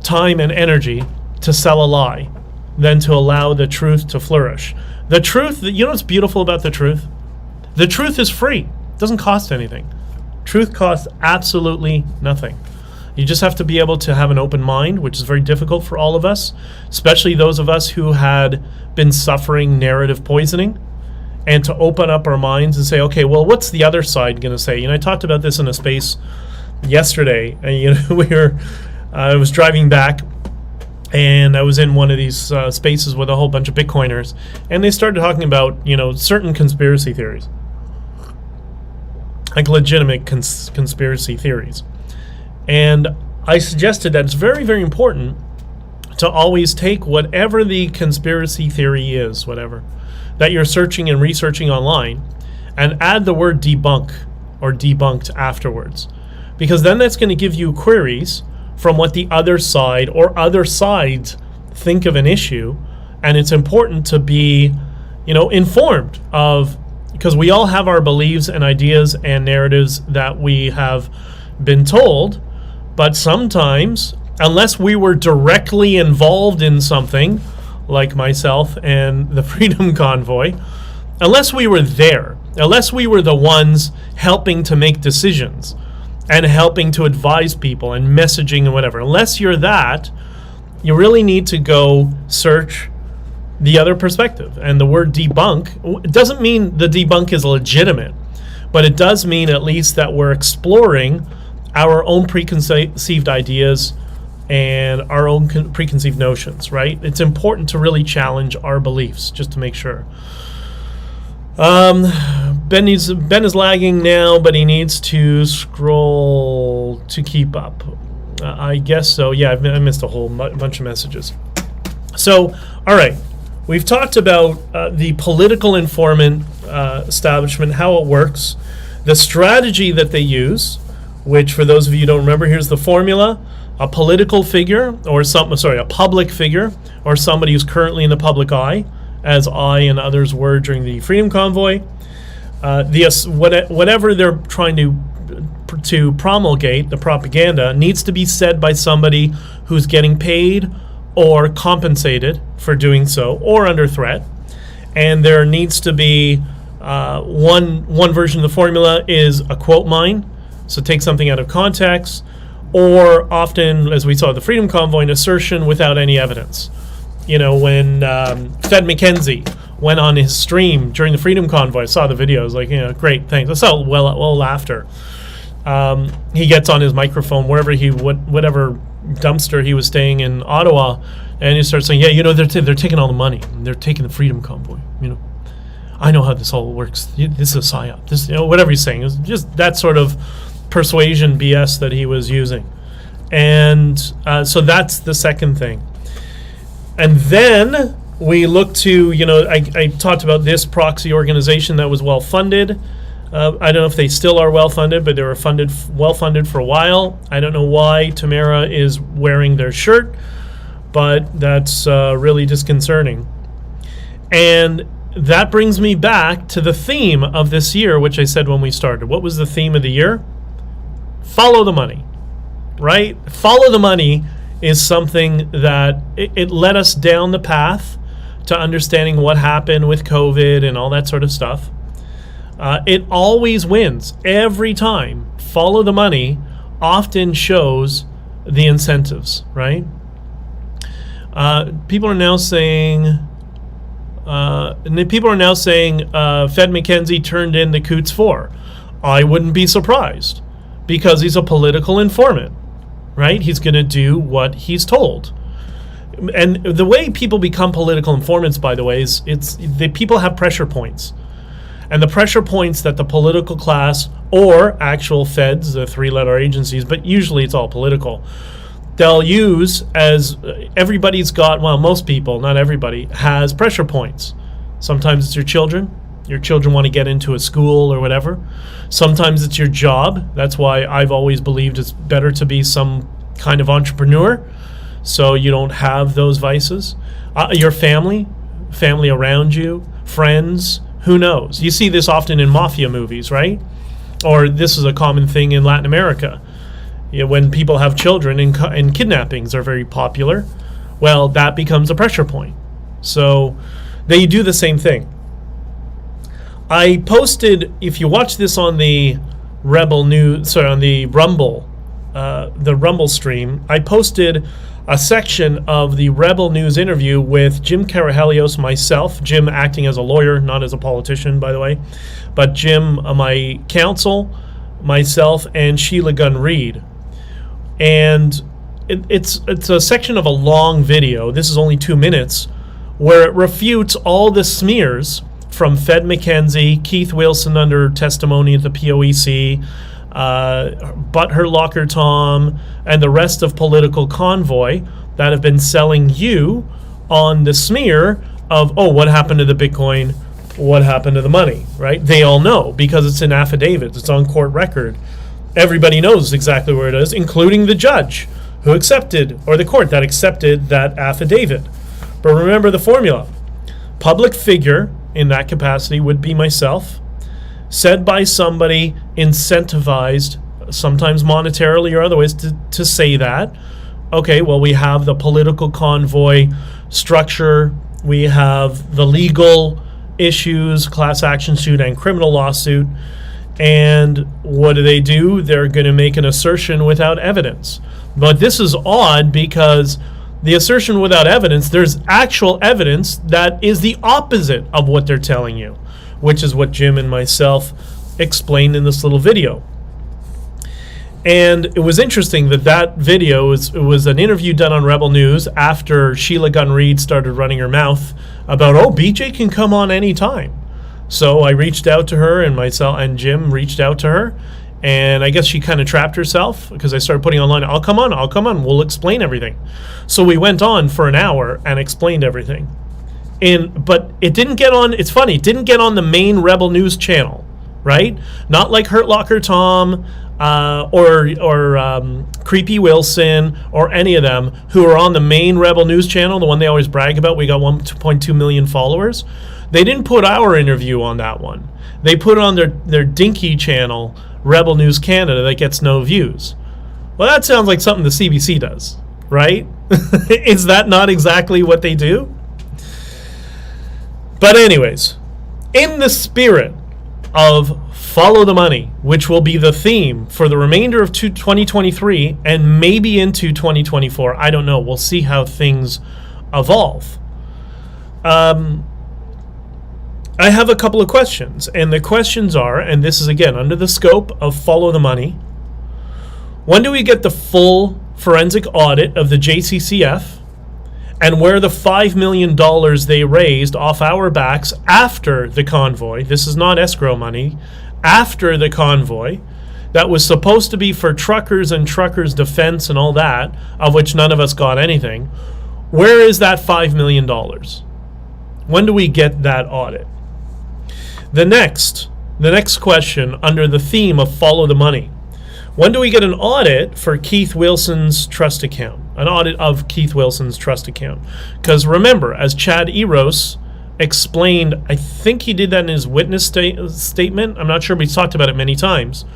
time and energy to sell a lie than to allow the truth to flourish. The truth, what's beautiful about the truth? The truth is free. It doesn't cost anything. Truth costs absolutely nothing. You just have to be able to have an open mind, which is very difficult for all of us, especially those of us who had been suffering narrative poisoning, and to open up our minds and say, okay, well, what's the other side going to say? I talked about this in a space yesterday. I was driving back, and I was in one of these spaces with a whole bunch of Bitcoiners, and they started talking about, certain conspiracy theories. Like legitimate conspiracy theories. And I suggested that it's very, very important to always take whatever the conspiracy theory is, whatever, that you're searching and researching online, and add the word debunk or debunked afterwards. Because then that's going to give you queries from what the other side or other sides think of an issue. And it's important to be, informed of, because we all have our beliefs and ideas and narratives that we have been told, but sometimes, unless we were directly involved in something, like myself and the Freedom Convoy, unless we were there, unless we were the ones helping to make decisions, and helping to advise people and messaging and whatever. Unless you're that, you really need to go search the other perspective. And the word debunk, it doesn't mean the debunk is legitimate, but it does mean at least that we're exploring our own preconceived ideas and our own preconceived notions, right? It's important to really challenge our beliefs, just to make sure. Ben is lagging now, but he needs to scroll to keep up. I guess so. Yeah, I missed a whole bunch of messages. So, all right. We've talked about the political informant establishment, how it works, the strategy that they use, which for those of you who don't remember, here's the formula. A political figure, or a public figure, or somebody who's currently in the public eye, as I and others were during the Freedom Convoy. Whatever they're trying to promulgate, the propaganda, needs to be said by somebody who's getting paid or compensated for doing so, or under threat. And there needs to be one version of the formula is a quote mine, so take something out of context, or often, as we saw at the Freedom Convoy, an assertion without any evidence. You know, when Fed McKenzie went on his stream during the Freedom Convoy, I saw the video, I was like, great, thanks. I saw well after. He gets on his microphone, whatever dumpster he was staying in Ottawa, and he starts saying, they're taking all the money. They're taking the Freedom Convoy. I know how this all works. This is a psyop. This, whatever he's saying. It was just that sort of persuasion BS that he was using. And so that's the second thing. And then we look to, I talked about this proxy organization that was well-funded. I don't know if they still are well-funded, but they were well-funded for a while. I don't know why Tamara is wearing their shirt, but that's really disconcerting. And that brings me back to the theme of this year, which I said when we started. What was the theme of the year? Follow the money, right? Follow the money is something that it led us down the path to understanding what happened with COVID and all that sort of stuff. It always wins every time. Follow the money often shows the incentives, right? People are now saying Fed McKenzie turned in the Coots 4. I wouldn't be surprised, because he's a political informant, right? He's going to do what he's told. And the way people become political informants, by the way, is people have pressure points. And the pressure points that the political class or actual feds, the three-letter agencies, but usually it's all political, they'll use as everybody's got, well, most people, not everybody, has pressure points. Sometimes it's your children. Your children want to get into a school or whatever. Sometimes it's your job. That's why I've always believed it's better to be some kind of entrepreneur so you don't have those vices. Your family around you, friends, who knows? You see this often in mafia movies, right? Or this is a common thing in Latin America. When people have children and kidnappings are very popular, well, that becomes a pressure point. So they do the same thing. I posted, if you watch this on the on the Rumble stream, I posted a section of the Rebel News interview with Jim Karahelios, myself, Jim acting as a lawyer, not as a politician, by the way, but Jim, my counsel, myself, and Sheila Gunn Reid. And it's a section of a long video, this is only 2 minutes, where it refutes all the smears from Fed McKenzie, Keith Wilson under testimony at the POEC, Butthurt Locker Tom, and the rest of political convoy that have been selling you on the smear of, what happened to the Bitcoin, what happened to the money, right? They all know because it's in affidavits, it's on court record. Everybody knows exactly where it is, including the judge who accepted, or the court that accepted that affidavit. But remember the formula. Public figure in that capacity would be myself, said by somebody incentivized, sometimes monetarily or otherwise, to say that. Okay, well, we have the political convoy structure, we have the legal issues, class action suit and criminal lawsuit, And what do? They're going to make an assertion without evidence. But this is odd because the assertion without evidence, there's actual evidence that is the opposite of what they're telling you, which is what Jim and myself explained in this little video. And it was interesting that video was an interview done on Rebel News after Sheila Gunn Reid started running her mouth about, BJ can come on anytime. So I reached out to her, and myself and Jim reached out to her, and I guess she kind of trapped herself because I started putting online, I'll come on, we'll explain everything. So we went on for an hour and explained everything. But it didn't get on, it's funny, it didn't get on the main Rebel News channel, right? Not like Hurt Locker Tom, or Creepy Wilson, or any of them who are on the main Rebel News channel, the one they always brag about. We got 1.2 million followers. They didn't put our interview on that one. They put it on their dinky channel, Rebel News Canada, that gets no views. Well, that sounds like something the CBC does, right? Is that not exactly what they do? But anyways, in the spirit of follow the money, which will be the theme for the remainder of 2023 and maybe into 2024. I don't know. We'll see how things evolve. I have a couple of questions, and the questions are, and this is again under the scope of follow the money, when do we get the full forensic audit of the JCCF, and where the $5 million they raised off our backs after the convoy, this is not escrow money, after the convoy, that was supposed to be for truckers and truckers' defense and all that, of which none of us got anything, where is that $5 million? When do we get that audit? The next question under the theme of follow the money. When do we get an audit for Keith Wilson's trust account? An audit of Keith Wilson's trust account. Because remember, as Chad Eros explained, I think he did that in his witness statement. I'm not sure, but he's talked about it many times.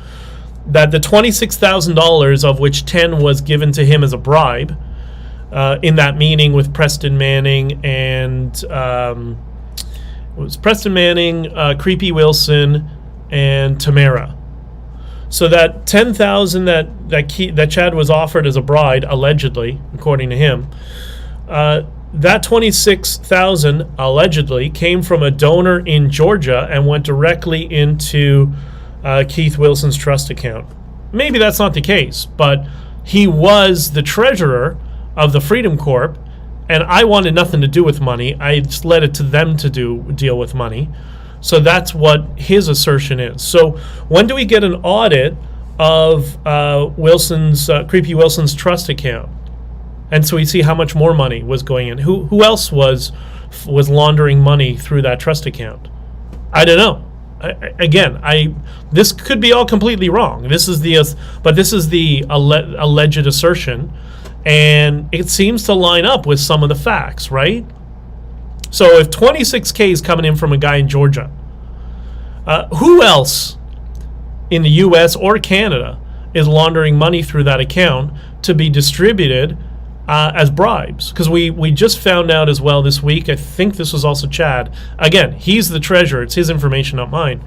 That the $26,000, of which 10 was given to him as a bribe, in that meeting with Preston Manning and it was Preston Manning, Creepy Wilson, and Tamara. So that $10,000 that Chad was offered as a bride, allegedly, according to him, that $26,000 allegedly came from a donor in Georgia and went directly into Keith Wilson's trust account. Maybe that's not the case, but he was the treasurer of the Freedom Corp, and I wanted nothing to do with money. I just let it to them to deal with money. So that's what his assertion is. So when do we get an audit of Creepy Wilson's trust account? And so we see how much more money was going in. Who else was laundering money through that trust account? I don't know. This could be all completely wrong. This is the alleged assertion, and it seems to line up with some of the facts, right? So if 26K is coming in from a guy in Georgia, who else in the U.S. or Canada is laundering money through that account to be distributed as bribes? Because we just found out as well this week, I think this was also Chad, again, he's the treasurer, it's his information, not mine,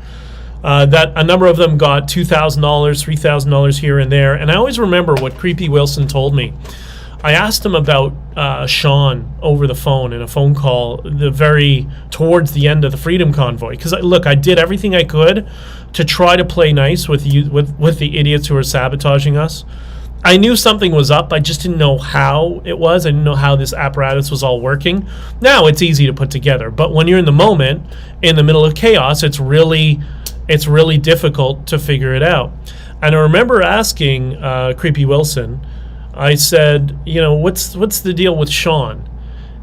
that a number of them got $2,000, $3,000 here and there. And I always remember what Creepy Wilson told me. I asked him about Sean over the phone in a phone call towards the end of the Freedom Convoy. Because I did everything I could to try to play nice with the idiots who were sabotaging us. I knew something was up. I just didn't know how it was. I didn't know how this apparatus was all working. Now it's easy to put together, but when you're in the moment, in the middle of chaos, it's really difficult to figure it out. And I remember asking Creepy Wilson, I said, what's the deal with Sean?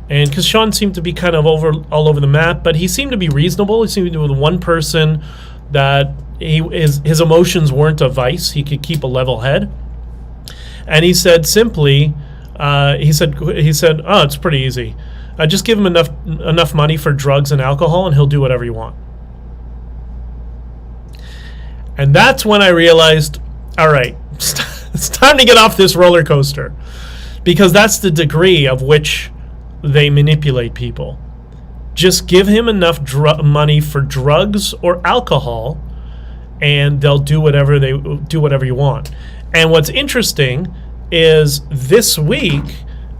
And because Sean seemed to be kind of all over the map, but he seemed to be reasonable. He seemed to be with one person that his emotions weren't a vice. He could keep a level head. And he said simply, he said, oh, it's pretty easy. Just give him enough money for drugs and alcohol, and he'll do whatever you want. And that's when I realized, all right, it's time to get off this roller coaster, because that's the degree of which they manipulate people. Just give him enough money for drugs or alcohol, and they'll do whatever you want. And what's interesting is this week,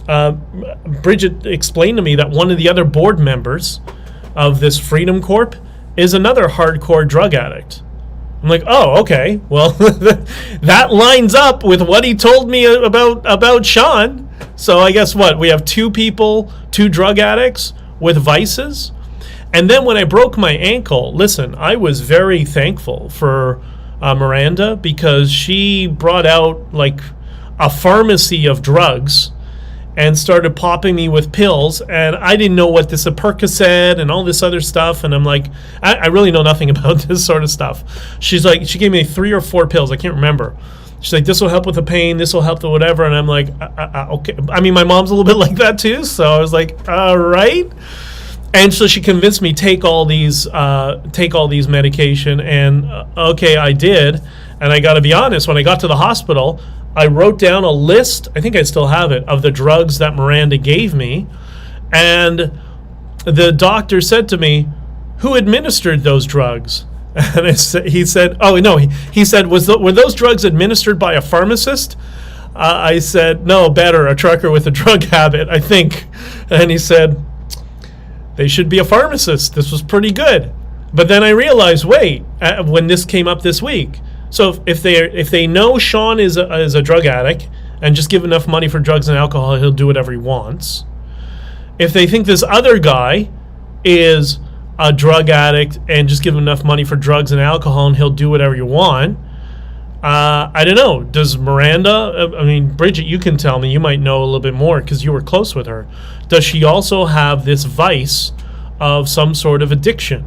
Bridget explained to me that one of the other board members of this Freedom Corp is another hardcore drug addict. I'm like, oh, okay. Well, that lines up with what he told me about Sean. So I guess what? We have two drug addicts with vices. And then when I broke my ankle, listen, I was very thankful for Miranda, because she brought out like a pharmacy of drugs and started popping me with pills, and I didn't know what this Percocet and all this other stuff, and I'm like, I really know nothing about this sort of stuff. She's like, she gave me 3 or 4 pills, I can't remember. She's like, this will help with the pain, this will help with whatever, and I'm like, okay. I mean, my mom's a little bit like that too, so I was like, all right. And so she convinced me take all these medication, and okay, I did. And I got to be honest, when I got to the hospital, I wrote down a list, I think I still have it, of the drugs that Miranda gave me. And the doctor said to me, who administered those drugs? And he said, oh, no, he said, were those drugs administered by a pharmacist? I said, no, better, a trucker with a drug habit, I think. And he said, they should be a pharmacist. This was pretty good. But then I realized, wait, when this came up this week, so if they know Sean is a drug addict and just give enough money for drugs and alcohol, he'll do whatever he wants. If they think this other guy is a drug addict and just give him enough money for drugs and alcohol and he'll do whatever you want, I don't know. Does Miranda, I mean, Bridget, you can tell me, you might know a little bit more because you were close with her. Does she also have this vice of some sort of addiction?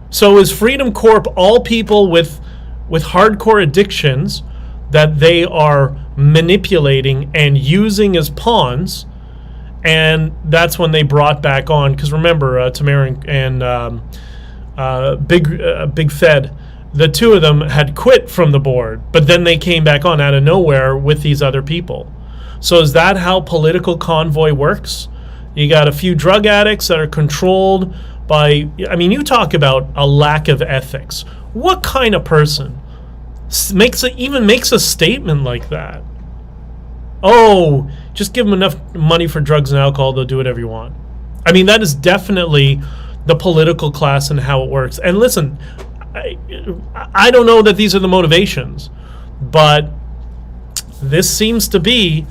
So is Freedom Corp all people with hardcore addictions that they are manipulating and using as pawns? And that's when they brought back on, because remember, Tamara and Big Fed, the two of them had quit from the board, but then they came back on out of nowhere with these other people. So is that how political convoy works? You got a few drug addicts that are controlled by, I mean, you talk about a lack of ethics. What kind of person makes a statement like that? Oh, just give them enough money for drugs and alcohol, they'll do whatever you want. I mean, that is definitely the political class and how it works. And listen, I don't know that these are the motivations, but this seems to be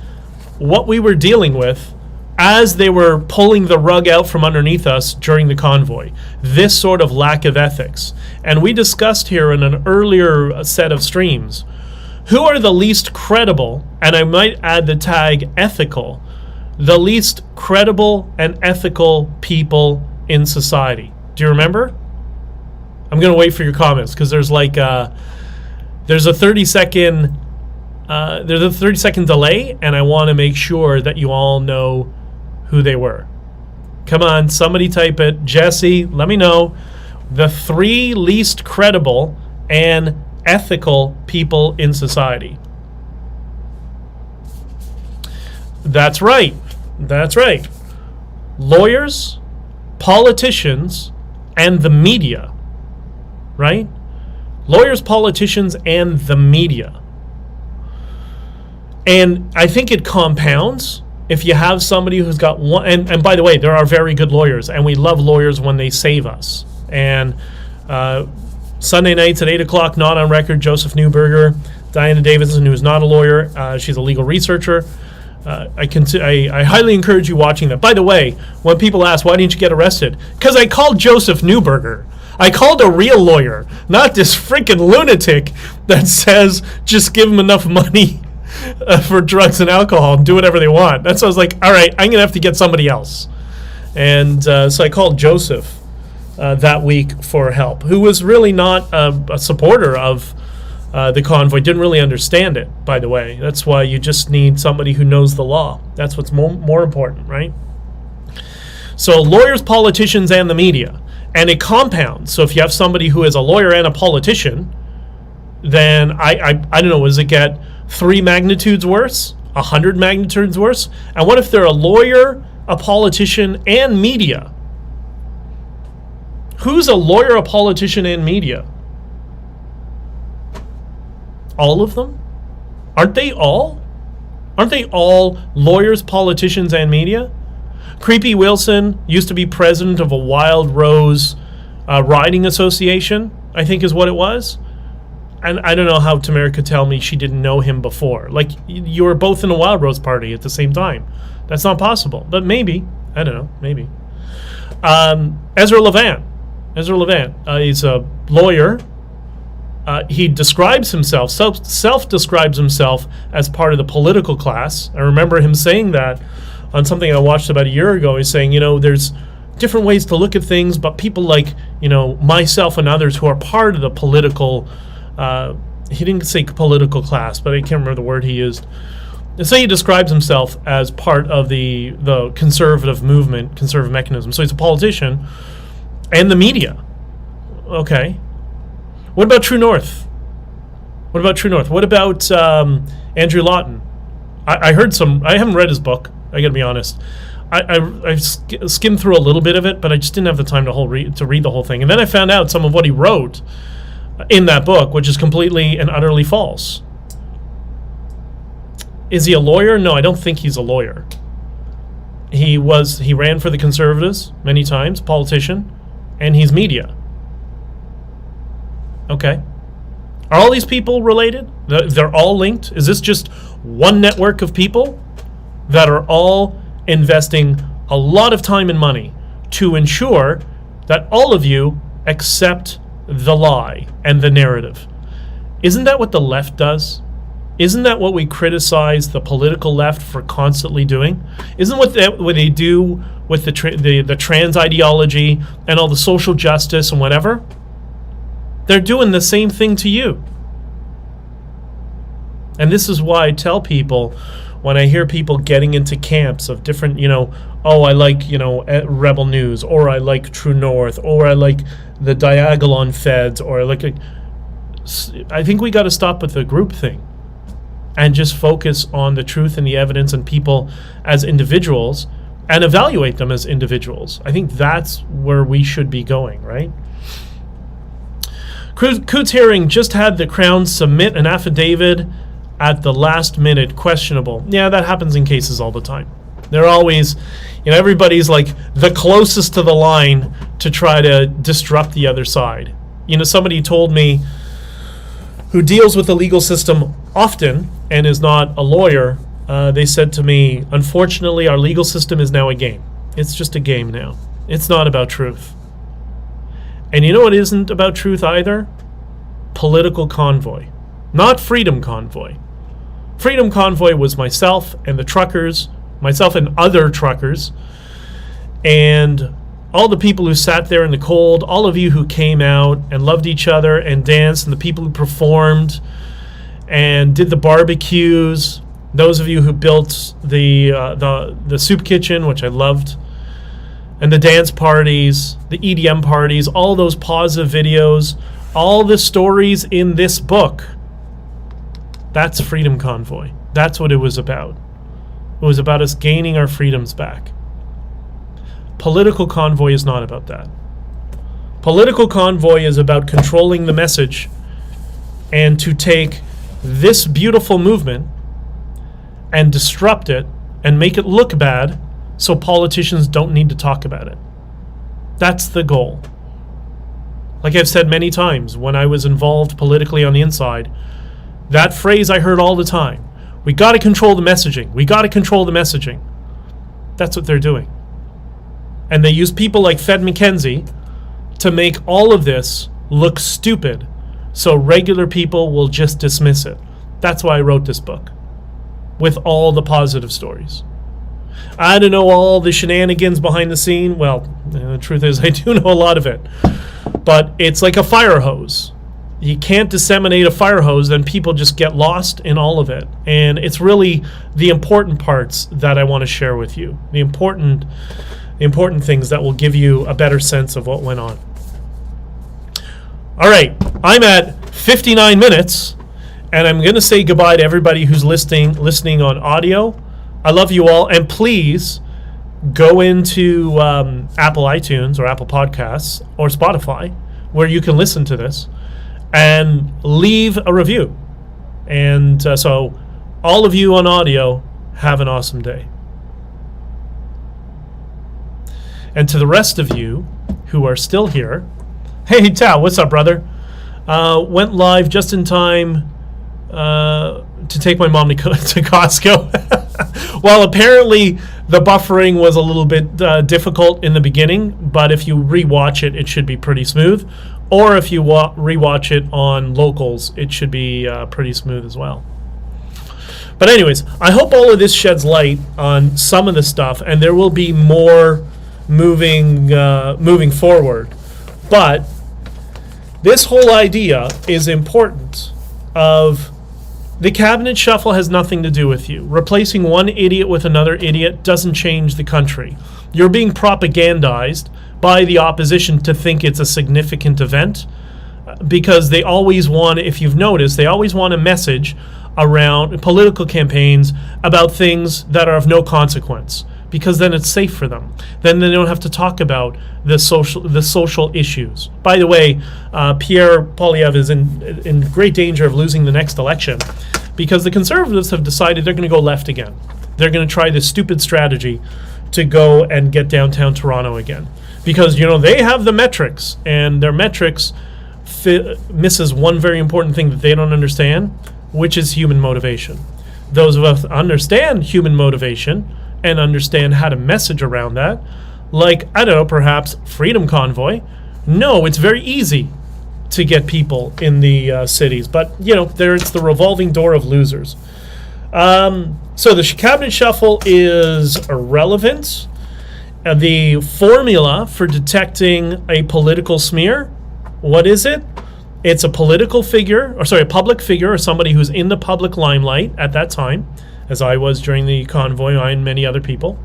what we were dealing with as they were pulling the rug out from underneath us during the convoy. This sort of lack of ethics. And we discussed here in an earlier set of streams, who are the least credible, and I might add the tag ethical, the least credible and ethical people in society. Do you remember? I'm going to wait for your comments, because there's like there's a 30-second delay, and I want to make sure that you all know who they were. Come on, somebody type it. Jesse, let me know the 3 least credible and ethical people in society. That's right. That's right. Lawyers, politicians, and the media. Right? Lawyers, politicians, and the media. And I think it compounds if you have somebody who's got one, and by the way, there are very good lawyers, and we love lawyers when they save us. And Sunday nights at 8 o'clock, Not on Record, Joseph Newberger, Diana Davidson, who is not a lawyer, she's a legal researcher. I highly encourage you watching that. By the way, when people ask, why didn't you get arrested? Because I called Joseph Newberger. I called a real lawyer, not this freaking lunatic that says just give them enough money for drugs and alcohol and do whatever they want. That's why I was like, all right, I'm going to have to get somebody else. And so I called Joseph that week for help, who was really not a supporter of the convoy, didn't really understand it, by the way. That's why you just need somebody who knows the law. That's what's more important, right? So lawyers, politicians, and the media. And it compounds. So if you have somebody who is a lawyer and a politician, then I don't know, does it get 3 magnitudes worse? 100 magnitudes worse? And what if they're a lawyer, a politician, and media? Who's a lawyer, a politician, and media? All of them? Aren't they all? Aren't they all lawyers, politicians, and media? Creepy Wilson used to be president of a Wild Rose riding association, I think is what it was. And I don't know how Tamara could tell me she didn't know him before. Like, you were both in a Wild Rose party at the same time. That's not possible. But maybe. I don't know. Maybe. Ezra Levant. He's a lawyer. He describes himself, self-describes himself as part of the political class. I remember him saying that on something I watched about a year ago. He's saying, there's different ways to look at things, but people like, myself and others who are part of the political, he didn't say political class, but I can't remember the word he used. And so he describes himself as part of the conservative movement, conservative mechanism. So he's a politician and the media. Okay. What about True North? What about Andrew Lawton? I heard I haven't read his book, I gotta be honest. I skimmed through a little bit of it, but I just didn't have the time to read the whole thing. And then I found out some of what he wrote in that book, which is completely and utterly false. Is he a lawyer? No, I don't think he's a lawyer. He ran for the Conservatives many times, politician, and he's media. Okay. Are all these people related? They're all linked? Is this just one network of people that are all investing a lot of time and money to ensure that all of you accept the lie and the narrative? Isn't that what the left does? Isn't that what we criticize the political left for constantly doing? Isn't what they do with the trans ideology and all the social justice and whatever? They're doing the same thing to you. And this is why I tell people, when I hear people getting into camps of different, I like, Rebel News, or I like True North, or I like the Diagolon Feds, or I think we got to stop with the group thing and just focus on the truth and the evidence and people as individuals and evaluate them as individuals. I think that's where we should be going, right? Coot's hearing just had the Crown submit an affidavit at the last minute, questionable. Yeah, that happens in cases all the time. They're always, everybody's like the closest to the line to try to disrupt the other side. Somebody told me, who deals with the legal system often and is not a lawyer, they said to me, unfortunately, our legal system is now a game. It's just a game now. It's not about truth. And you know what isn't about truth either? Political Convoy. Not Freedom Convoy. Freedom Convoy was myself and the truckers, myself and other truckers, and all the people who sat there in the cold, all of you who came out and loved each other and danced, and the people who performed and did the barbecues, those of you who built the soup kitchen, which I loved, and the dance parties, the EDM parties, all those positive videos, all the stories in this book. That's Freedom Convoy. That's what it was about. It was about us gaining our freedoms back. Political Convoy is not about that. Political Convoy is about controlling the message and to take this beautiful movement and disrupt it and make it look bad so politicians don't need to talk about it. That's the goal. Like I've said many times, when I was involved politically on the inside, that phrase I heard all the time, we got to control the messaging. We got to control the messaging. That's what they're doing. And they use people like Fed McKenzie to make all of this look stupid so regular people will just dismiss it. That's why I wrote this book, with all the positive stories. I don't know all the shenanigans behind the scene. Well, the truth is I do know a lot of it. But it's like a fire hose. You can't disseminate a fire hose, then people just get lost in all of it. And it's really the important parts that I want to share with you. The important things that will give you a better sense of what went on. All right, I'm at 59 minutes, and I'm going to say goodbye to everybody who's listening on audio. I love you all, and please go into Apple iTunes or Apple Podcasts or Spotify, where you can listen to this, and leave a review. And so all of you on audio, have an awesome day. And to the rest of you who are still here, hey, Tao, what's up, brother? Went live just in time to take my mom to Costco. Well, apparently the buffering was a little bit difficult in the beginning, but if you rewatch it, it should be pretty smooth. Or if you rewatch it on locals, it should be pretty smooth as well. But anyways, I hope all of this sheds light on some of the stuff, and there will be more moving forward. But this whole idea is important of the cabinet shuffle has nothing to do with you. Replacing one idiot with another idiot doesn't change the country. You're being propagandized by the opposition to think it's a significant event because they always want, if you've noticed, they always want a message around political campaigns about things that are of no consequence, because then it's safe for them. Then they don't have to talk about the social issues. By the way, Pierre Poilievre is in great danger of losing the next election because the Conservatives have decided they're going to go left again. They're going to try this stupid strategy to go and get downtown Toronto again. Because, they have the metrics, and their metrics misses one very important thing that they don't understand, which is human motivation. Those of us that understand human motivation and understand how to message around that, like, I don't know, perhaps Freedom Convoy, no, it's very easy to get people in the cities. But, it's the revolving door of losers. So the cabinet shuffle is irrelevant. The formula for detecting a political smear, what is it? It's a public figure, or somebody who's in the public limelight at that time, as I was during the convoy, I and many other people.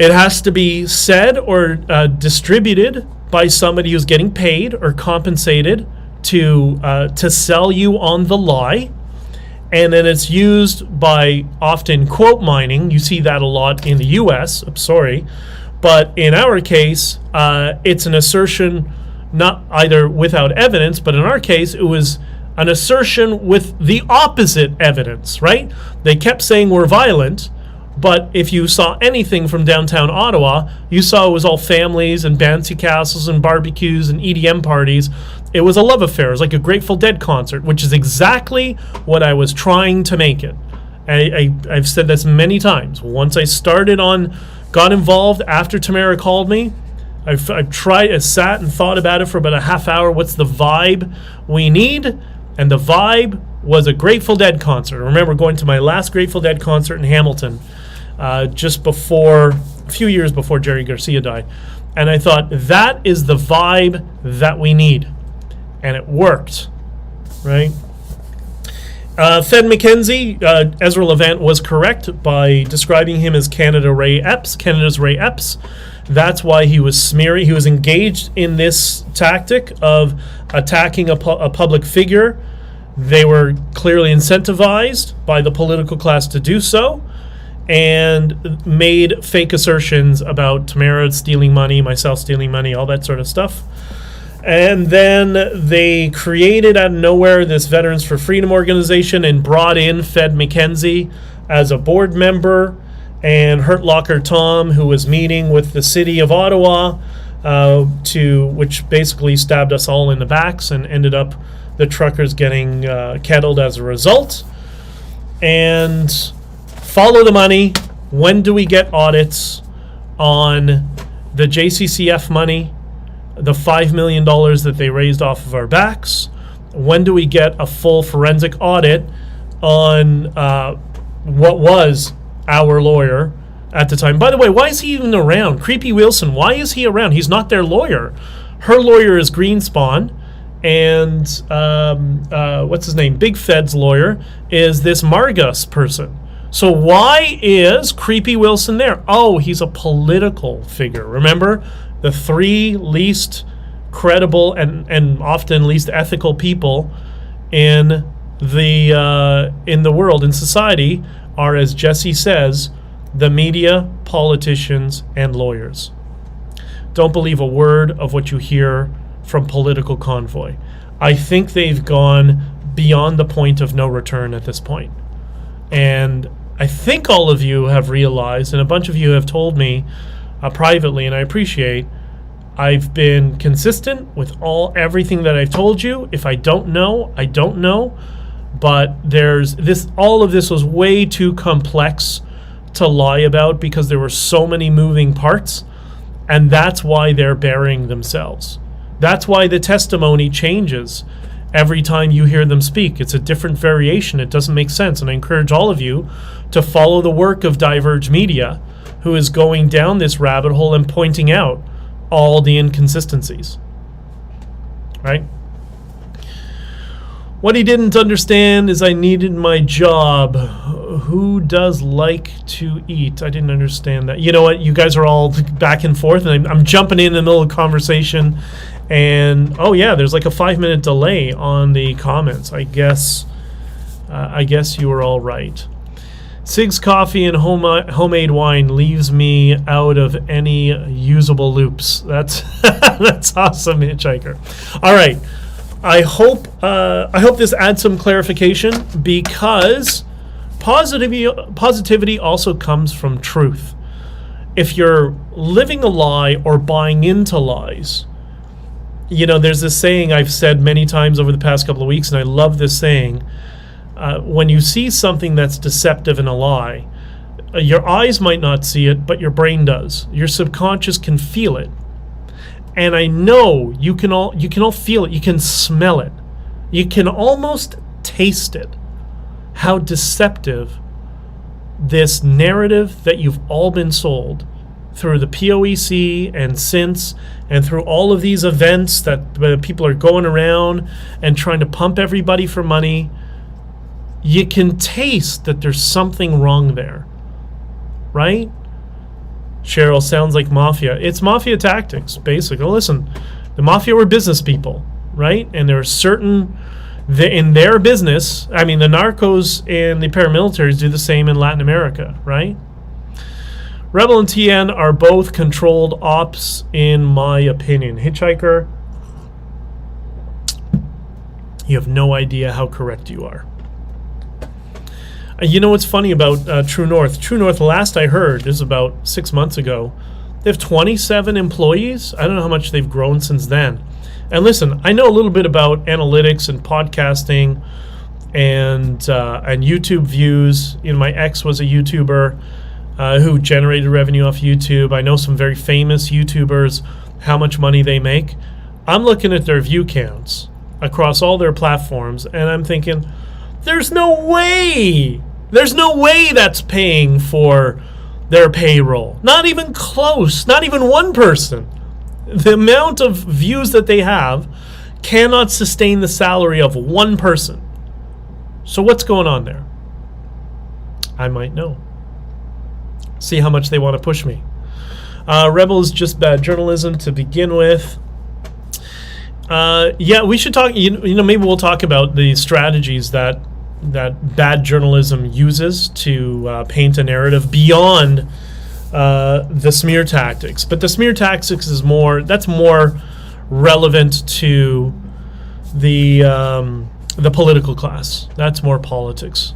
It has to be said or distributed by somebody who's getting paid or compensated to sell you on the lie. And then it's used by often quote mining. You see that a lot in the US, I'm sorry. But in our case, it's an assertion not either without evidence, but in our case, it was an assertion with the opposite evidence, right? They kept saying we're violent, but if you saw anything from downtown Ottawa, you saw it was all families and bouncy castles and barbecues and EDM parties. It was a love affair. It was like a Grateful Dead concert, which is exactly what I was trying to make it. I've said this many times. Once I got involved after Tamara called me, I sat and thought about it for about a half hour. What's the vibe we need? And the vibe was a Grateful Dead concert. I remember going to my last Grateful Dead concert in Hamilton, just a few years before Jerry Garcia died. And I thought, that is the vibe that we need. And it worked, right? Fed McKenzie, Ezra Levant was correct by describing him as Canada's Ray Epps. That's why he was smearing. He was engaged in this tactic of attacking a public figure. They were clearly incentivized by the political class to do so, and made fake assertions about Tamara stealing money, myself stealing money, all that sort of stuff. And then they created out of nowhere this Veterans for Freedom organization and brought in Fed McKenzie as a board member, and Hurt Locker Tom, who was meeting with the city of Ottawa, which basically stabbed us all in the backs and ended up the truckers getting kettled as a result. And follow the money. When do we get audits on the JCCF money, the $5 million that they raised off of our backs? When do we get a full forensic audit on what was our lawyer at the time? By the way, why is he even around? Creepy Wilson, why is he around? He's not their lawyer. Her lawyer is Greenspan, and what's his name? Big Fed's lawyer is this Margus person. So why is Creepy Wilson there? Oh, he's a political figure. Remember, the three least credible and often least ethical people in the world, in society, are, as Jesse says, the media, politicians, and lawyers. Don't believe a word of what you hear from Political Convoy. I think they've gone beyond the point of no return at this point. And I think all of you have realized, and a bunch of you have told me privately, and I appreciate, I've been consistent with everything that I've told you. If I don't know, I don't know. But all of this was way too complex to lie about because there were so many moving parts, and that's why they're burying themselves. That's why the testimony changes every time you hear them speak. It's a different variation. It doesn't make sense. And I encourage all of you to follow the work of Diverge Media, who is going down this rabbit hole and pointing out all the inconsistencies. Right? What he didn't understand is I needed my job. Who does like to eat? I didn't understand that. You know what? You guys are all back and forth, and I'm jumping in the middle of the conversation. And, oh, yeah, there's like a 5-minute delay on the comments. I guess you were all right. Sig's coffee and homemade wine leaves me out of any usable loops. That's that's awesome, Hitchhiker. All right. I hope this adds some clarification, because positivity also comes from truth. If you're living a lie or buying into lies, there's this saying I've said many times over the past couple of weeks, and I love this saying. When you see something that's deceptive in a lie, your eyes might not see it, but your brain does. Your subconscious can feel it. And I know you can all feel it. You can smell it. You can almost taste it. How deceptive this narrative that you've all been sold through the POEC and since, and through all of these events that people are going around and trying to pump everybody for money. You can taste that there's something wrong there, right? Cheryl, sounds like mafia. It's mafia tactics, basically. Listen, the mafia were business people, right? And there are certain, in their business, I mean, the narcos and the paramilitaries do the same in Latin America, right? Rebel and TN are both controlled ops, in my opinion. Hitchhiker, you have no idea how correct you are. You know what's funny about True North? True North, last I heard, this is about 6 months ago, they have 27 employees. I don't know how much they've grown since then. And listen, I know a little bit about analytics and podcasting and YouTube views. My ex was a YouTuber who generated revenue off YouTube. I know some very famous YouTubers, how much money they make. I'm looking at their view counts across all their platforms, and I'm thinking, there's no way that's paying for their payroll. Not even close. Not even one person. The amount of views that they have cannot sustain the salary of one person. So what's going on there? I might know. See how much they want to push me. Rebel is just bad journalism to begin with. Yeah, we should talk. Maybe we'll talk about the strategies that bad journalism uses to paint a narrative beyond the smear tactics. But the smear tactics is more relevant to the political class. That's more politics.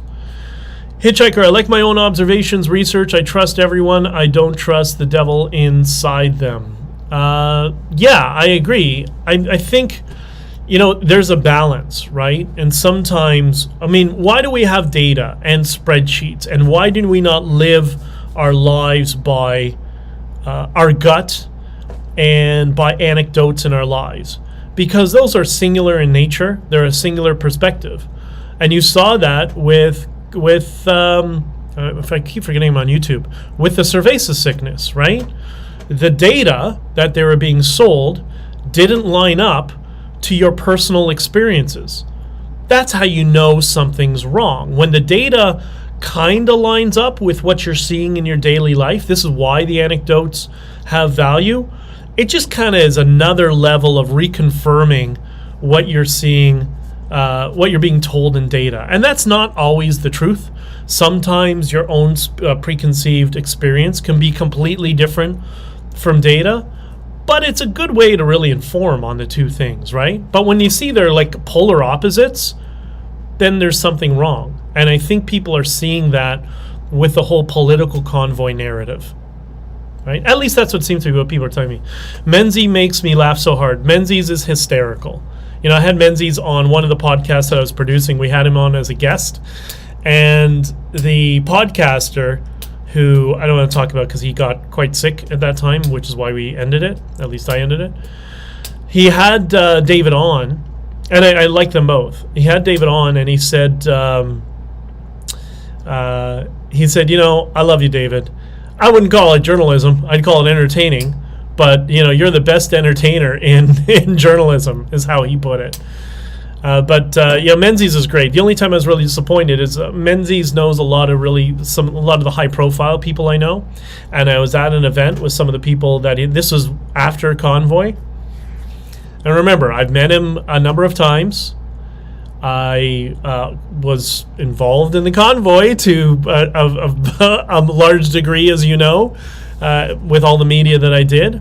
Hitchhiker, I like my own observations, research. I trust everyone. I don't trust the devil inside them. Yeah, I agree. I think, there's a balance, right? And sometimes, why do we have data and spreadsheets? And why do we not live our lives by our gut and by anecdotes in our lives? Because those are singular in nature. They're a singular perspective. And you saw that with if I keep forgetting him on YouTube, with the cerveza sickness, right? The data that they were being sold didn't line up to your personal experiences. That's how you know something's wrong. When the data kind of lines up with what you're seeing in your daily life, this is why the anecdotes have value. It just kind of is another level of reconfirming what you're seeing, what you're being told in data. And that's not always the truth. Sometimes your own preconceived experience can be completely different from data, but it's a good way to really inform on the two things, right? But when you see they're like polar opposites, then there's something wrong. And I think people are seeing that with the whole political convoy narrative. Right? At least that's what seems to be what people are telling me. Menzies makes me laugh so hard. Menzies is hysterical. You know, I had Menzies on one of the podcasts that I was producing. We had him on as a guest. And the podcaster, who I don't want to talk about because he got quite sick at that time, which is why we ended it. At least I ended it. He had David on, and I like them both. He had David on, and he said, you know, I love you, David. I wouldn't call it journalism. I'd call it entertaining. But, you know, you're the best entertainer in journalism, is how he put it. Yeah, Menzies is great. The only time I was really disappointed is Menzies knows a lot of the high-profile people I know. And I was at an event with some of the people this was after Convoy. And remember, I've met him a number of times. I was involved in the Convoy to a large degree, as you know, with all the media that I did.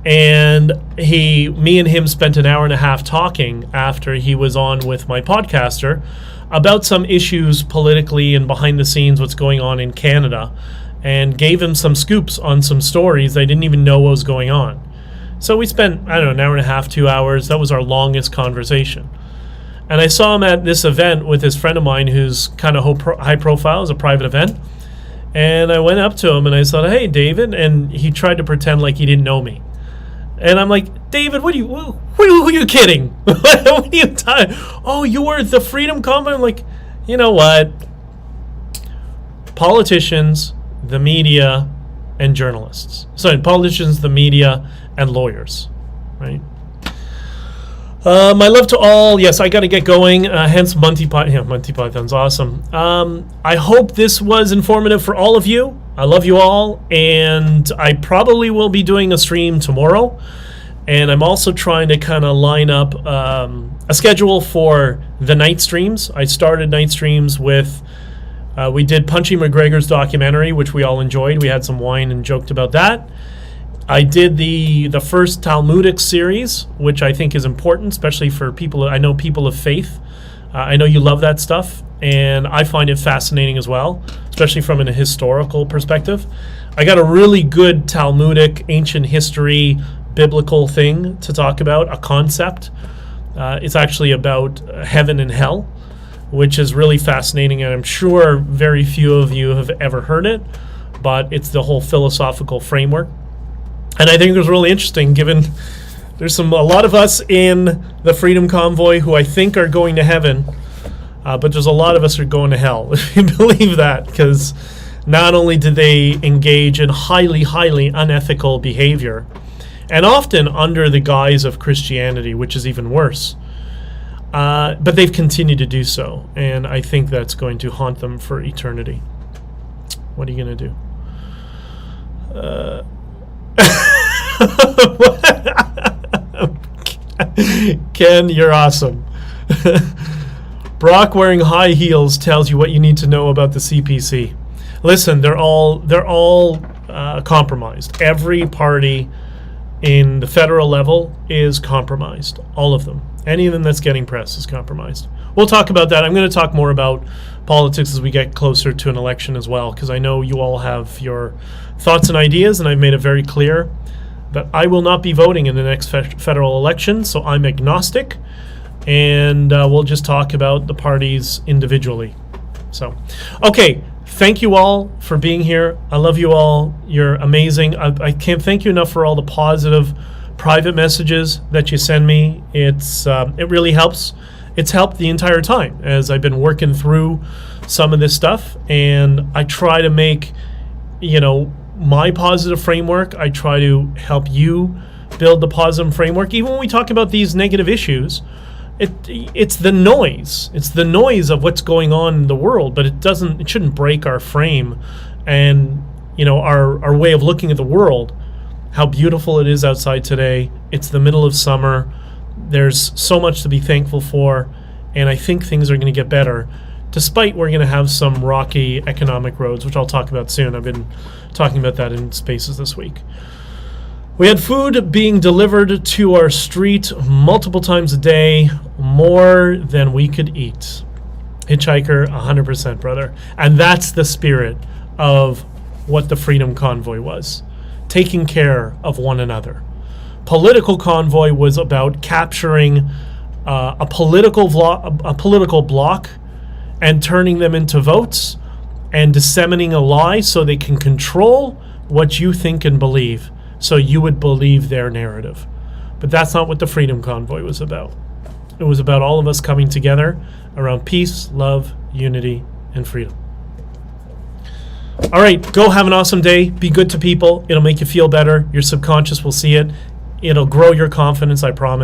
And me and him spent an hour and a half talking after he was on with my podcaster about some issues politically and behind the scenes, what's going on in Canada, and gave him some scoops on some stories I didn't even know what was going on. So we spent, I don't know, an hour and a half, 2 hours. That was our longest conversation. And I saw him at this event with his friend of mine who's kind of high profile. It was a private event. And I went up to him and I said, "Hey, David." And he tried to pretend like he didn't know me. And I'm like, "David, who are you kidding? What are you talking? Oh, you were the Freedom Convoy?" I'm like, you know what? Politicians, the media, and journalists. Sorry, politicians, the media, and lawyers, right? My love to all. Yes, I got to get going. Hence Monty Python. Yeah, Monty Python's awesome. I hope this was informative for all of you. I love you all, and I probably will be doing a stream tomorrow. And I'm also trying to kind of line up a schedule for the night streams. I started night streams with. We did Punchy McGregor's documentary, which we all enjoyed. We had some wine and joked about that. I did the first Talmudic series, which I think is important, especially for people. I know people of faith. I know you love that stuff, and I find it fascinating as well, especially from a historical perspective. I got a really good Talmudic, ancient history, biblical thing to talk about, a concept. It's actually about heaven and hell, which is really fascinating, and I'm sure very few of you have ever heard it, but it's the whole philosophical framework. And I think it was really interesting, given there's a lot of us in the Freedom Convoy who I think are going to heaven, but there's a lot of us who are going to hell, if you believe that, because not only did they engage in highly, highly unethical behavior, and often under the guise of Christianity, which is even worse, but they've continued to do so, and I think that's going to haunt them for eternity. What are you going to do? Ken, you're awesome. Brock wearing high heels tells you what you need to know about the CPC. Listen, they're all compromised. Every party in the federal level is compromised. All of them. Any of them that's getting press is compromised. We'll talk about that. I'm going to talk more about politics as we get closer to an election as well, because I know you all have your thoughts and ideas, and I've made it very clear that I will not be voting in the next federal election, so I'm agnostic, and we'll just talk about the parties individually. So, okay, thank you all for being here. I love you all. You're amazing. I can't thank you enough for all the positive private messages that you send me. It really helps. It's helped the entire time as I've been working through some of this stuff, and I try to make, my positive framework. I try to help you build the positive framework. Even when we talk about these negative issues, it's the noise. It's the noise of what's going on in the world, but it shouldn't break our frame and, our way of looking at the world. How beautiful it is outside today. It's the middle of summer. There's so much to be thankful for, and I think things are going to get better, despite we're going to have some rocky economic roads, which I'll talk about soon. I've been talking about that in Spaces this week. We had food being delivered to our street multiple times a day, more than we could eat. Hitchhiker, 100%, brother. And that's the spirit of what the Freedom Convoy was. Taking care of one another. Political Convoy was about capturing a political bloc and turning them into votes and disseminating a lie so they can control what you think and believe, so you would believe their narrative. But that's not what the Freedom Convoy was about. It was about all of us coming together around peace, love, unity, and freedom. All right, go have an awesome day. Be good to people. It'll make you feel better. Your subconscious will see it. It'll grow your confidence, I promise.